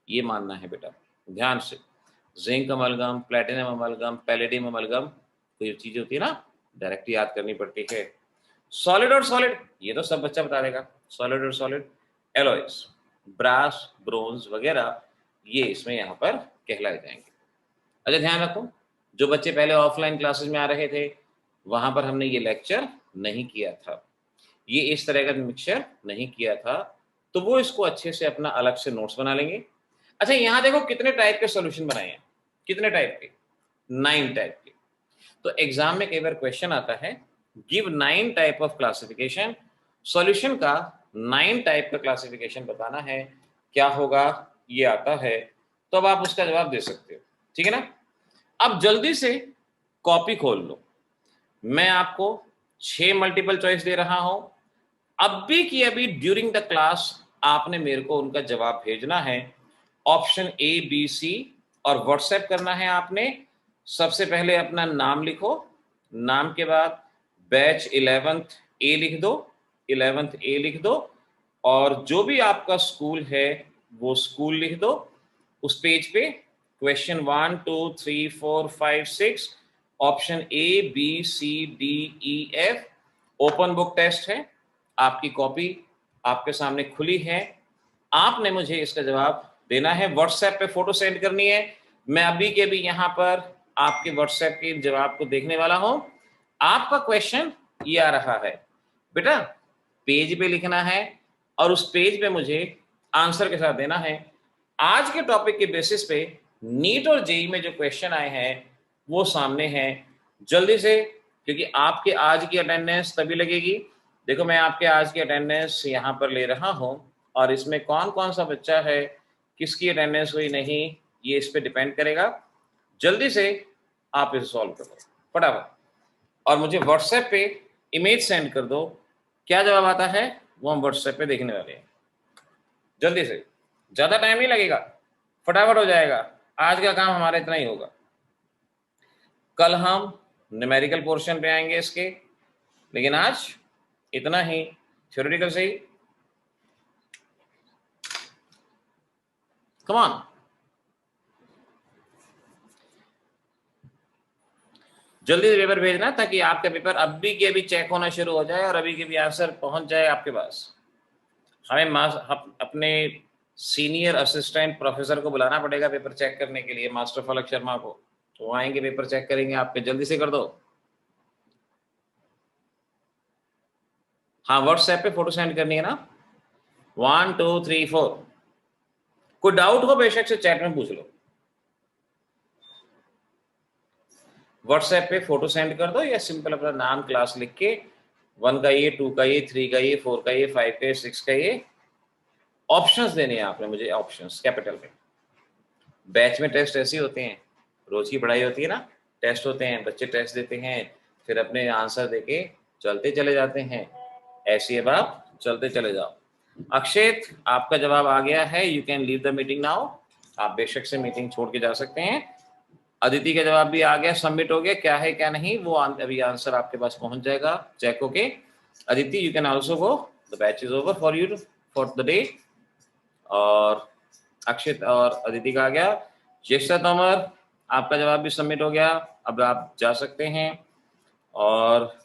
ये मानना है बेटा ध्यान से। Zinc amalgam, platinum amalgam, palladium amalgam, तो ये चीजें होती है ना, डायरेक्ट याद करनी पड़ती है। सॉलिड और सॉलिड ये तो सब बच्चा बता देगा, सॉलिड और सॉलिड, एलॉयज, ब्रास ब्रोंज वगैरह, ये इसमें यहाँ पर कहलाए जाएंगे। अच्छा ध्यान रखो, जो बच्चे पहले ऑफलाइन क्लासेस में आ रहे थे, वहां पर हमने ये लेक्चर नहीं किया था, ये इस तरह का मिक्सचर नहीं किया था, तो वो इसको अच्छे से अपना अलग से नोट्स बना लेंगे। अच्छा यहाँ देखो कितने टाइप के सॉल्यूशन बनाए हैं, कितने टाइप के, 9 टाइप के। तो एग्जाम में कई बार क्वेश्चन आता है, give 9 type of classification, solution का 9 टाइप का क्लासिफिकेशन बताना है, क्या होगा ये आता है, तो अब आप उसका जवाब दे सकते हो, ठीक है ना। अब जल्दी से कॉपी खोल लो, मैं आपको 6 मल्टीपल चॉइस दे रहा हूं, अभी की अभी ड्यूरिंग द क्लास आपने मेरे को उनका जवाब भेजना है, ऑप्शन ए बी सी, और व्हाट्सएप करना है आपने। सबसे पहले अपना नाम लिखो, नाम के बाद बैच 11th ए लिख दो, 11th ए लिख दो, और जो भी आपका स्कूल है वो स्कूल लिख दो। उस पेज पे question 1 2 3 4 5 6, option A B C D E F, open book test है, आपकी कॉपी आपके सामने खुली है, आपने मुझे इसका जवाब देना है, व्हाट्सएप पे फोटो सेंड करनी है। मैं अभी के भी यहाँ पर आपके व्हाट्सएप के जवाब को देखने वाला हूं। आपका क्वेश्चन ये आ रहा है बेटा, पेज पे लिखना है और उस पेज पे मुझे आंसर के साथ देना है। आज के टॉपिक के बेसिस पे नीट और जेई में जो क्वेश्चन आए हैं वो सामने हैं, जल्दी से, क्योंकि आपके आज की अटेंडेंस तभी लगेगी। देखो मैं आपके आज की अटेंडेंस यहाँ पर ले रहा हूँ और इसमें कौन कौन सा बच्चा है, किसकी अटेंडेंस हुई नहीं, ये इस पे डिपेंड करेगा। जल्दी से आप इसे सॉल्व करो फटाफट और मुझे व्हाट्सएप पे इमेज सेंड कर दो, क्या जवाब आता है वो हम व्हाट्सएप पे देखने वाले हैं। जल्दी से, ज्यादा टाइम नहीं लगेगा, फटाफट हो जाएगा, आज का काम हमारा इतना ही होगा। कल हम न्यूमेरिकल पोर्शन पे आएंगे इसके, लेकिन आज इतना ही थ्योरेटिकल से ही। कम ऑन, जल्दी से पेपर भेजना ताकि आपका पेपर अभी के अभी चेक होना शुरू हो जाए और अभी के भी आंसर पहुंच जाए आपके पास। हमें अपने सीनियर असिस्टेंट प्रोफेसर को बुलाना पड़ेगा पेपर चेक करने के लिए, मास्टर फलक शर्मा को। तो वो आएंगे, पेपर चेक करेंगे आपके। जल्दी से कर दो। हाँ, व्हाट्सएप पे फोटो सेंड करनी है ना। 1 2 3 4। कोई डाउट हो बेशक से चैट में पूछ लो। व्हाट्सएप पे फोटो सेंड कर दो या सिंपल अपना नाम क्लास लिख के 1 का ये, 2 का ये, 3 का ये, 4 का ये, 5 का ये, 6 का ये ऑप्शंस देने हैं आपने मुझे, ऑप्शंस कैपिटल में। बैच में टेस्ट ऐसे ही होते हैं, रोज की पढ़ाई होती है ना, टेस्ट होते हैं, बच्चे टेस्ट देते हैं, फिर अपने आंसर देके चलते चले जाते हैं। ऐसे अब आप चलते चले जाओ। अक्षित, आपका जवाब आ गया है, you can leave the meeting now. आप बेशक से मीटिंग छोड़ के जा सकते हैं। अदिति का जवाब भी आ गया, सबमिट हो गया, क्या है क्या नहीं वो अभी आंसर आपके पास पहुंच जाएगा चेक होके। Aditi, you can also go, the batch is over for you for the day. और अक्षित और अदिति का आ गया। ज्येष्ठा तोमर, आपका जवाब भी सबमिट हो गया, अब आप जा सकते हैं। और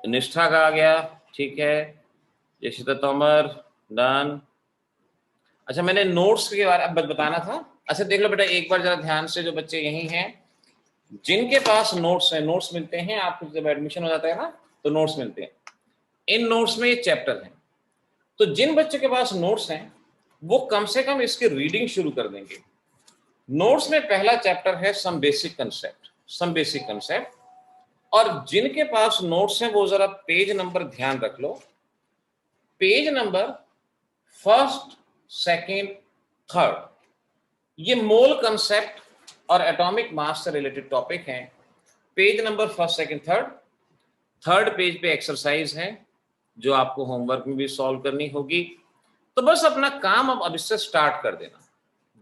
निष्ठा का आ गया, ठीक है। ज्येष्ठा तोमर डन। अच्छा, मैंने नोट्स के बारे में बताना था। अच्छा देख लो बेटा, एक बार जरा ध्यान से, जो बच्चे यही हैं जिनके पास नोट्स है, नोट्स मिलते हैं आपको जब एडमिशन हो जाता है ना, तो नोट्स मिलते हैं। इन नोट्स में ये चैप्टर है, तो जिन बच्चों के पास नोट्स हैं वो कम से कम इसकी रीडिंग शुरू कर देंगे। नोट्स में पहला चैप्टर है some basic concept, some basic concept. और जिनके पास नोट्स हैं वो जरा पेज नंबर ध्यान रख लो, page number first, second, third, ये मोल कंसेप्ट और एटॉमिक मास से रिलेटेड टॉपिक हैं। Page number first, second, third. Third page पे एक्सरसाइज है जो आपको होमवर्क में भी सॉल्व करनी होगी। तो बस अपना काम अब इससे स्टार्ट कर देना।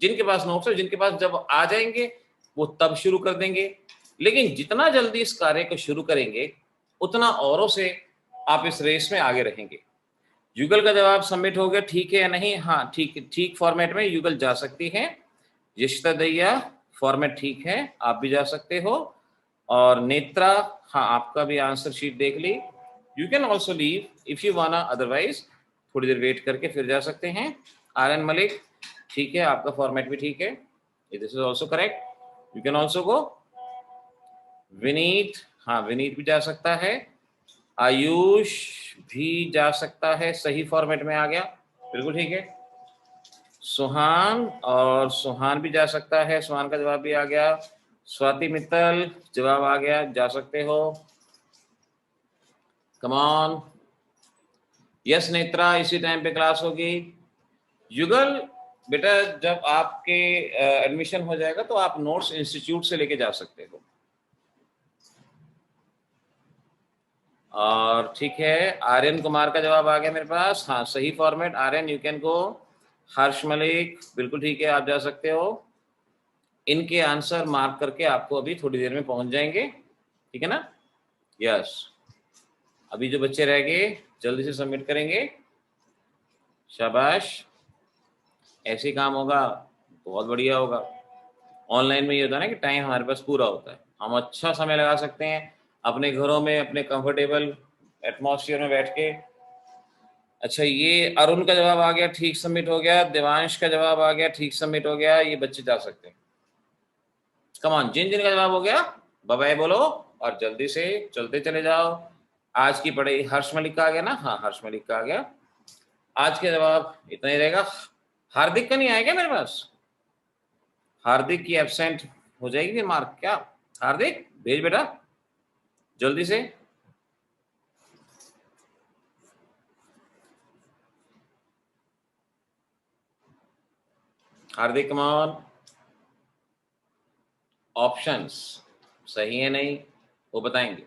जिनके पास नोट्स है, जिनके पास जब आ जाएंगे वो तब शुरू कर देंगे, लेकिन जितना जल्दी इस कार्य को शुरू करेंगे उतना औरों से आप इस रेस में आगे रहेंगे। युगल का जवाब सबमिट हो गया, ठीक है या नहीं? हाँ ठीक, ठीक फॉर्मेट में युगल जा सकती है। यशिता दैया, फॉर्मेट ठीक है, आप भी जा सकते हो। और नेत्रा, हाँ आपका भी आंसर शीट देख ली। You can also leave if you wanna, otherwise थोड़ी देर वेट करके फिर जा सकते हैं। आर्यन मलिक, ठीक है, आपका फॉर्मेट भी ठीक है, this is also correct, you can also go. Vineet, हाँ विनीत भी जा सकता है। आयुष भी जा सकता है, सही फॉर्मेट में आ गया, बिल्कुल ठीक है। सुहान, और सुहान भी जा सकता है, सुहान का जवाब भी आ गया। स्वाति मित्तल, जवाब आ गया, जा सकते हो। Come on. यस नेत्रा, इसी टाइम पे क्लास होगी। युगल बेटा, जब आपके एडमिशन हो जाएगा तो आप नोट्स इंस्टीट्यूट से लेके जा सकते हो। और ठीक है, आर्यन कुमार का जवाब आ गया मेरे पास, हाँ सही format. Aryan, you can go. Harsh Malik, बिल्कुल ठीक है, आप जा सकते हो। इनके आंसर मार्क करके आपको अभी थोड़ी देर में पहुंच जाएंगे, ठीक है ना? यस, अभी जो बच्चे रह गए जल्दी से सबमिट करेंगे। शाबाश, ऐसे ही काम होगा, बहुत बढ़िया होगा। ऑनलाइन में ये होता है ना कि टाइम हमारे पास पूरा होता है, हम अच्छा समय लगा सकते हैं अपने घरों में, अपने कंफर्टेबल एटमॉस्फेयर में बैठ के। अच्छा, ये अरुण का जवाब आ गया, ठीक सबमिट हो गया। देवांश का जवाब आ गया, ठीक सबमिट हो गया। ये बच्चे जा सकते हैं। कमान, जिन जिन का जवाब हो गया बाय बाय बोलो और जल्दी से चलते चले जाओ। आज की पढ़ाई, हर्ष मलिक का आ गया ना? हाँ हर्ष मलिक का आ गया। आज के जवाब इतना ही रहेगा। हार्दिक का नहीं आएगा मेरे पास? हार्दिक की एब्सेंट हो जाएगी मार्क क्या? हार्दिक भेज बेटा जल्दी से। हार्दिक कमान, ऑप्शंस सही है नहीं वो बताएंगे।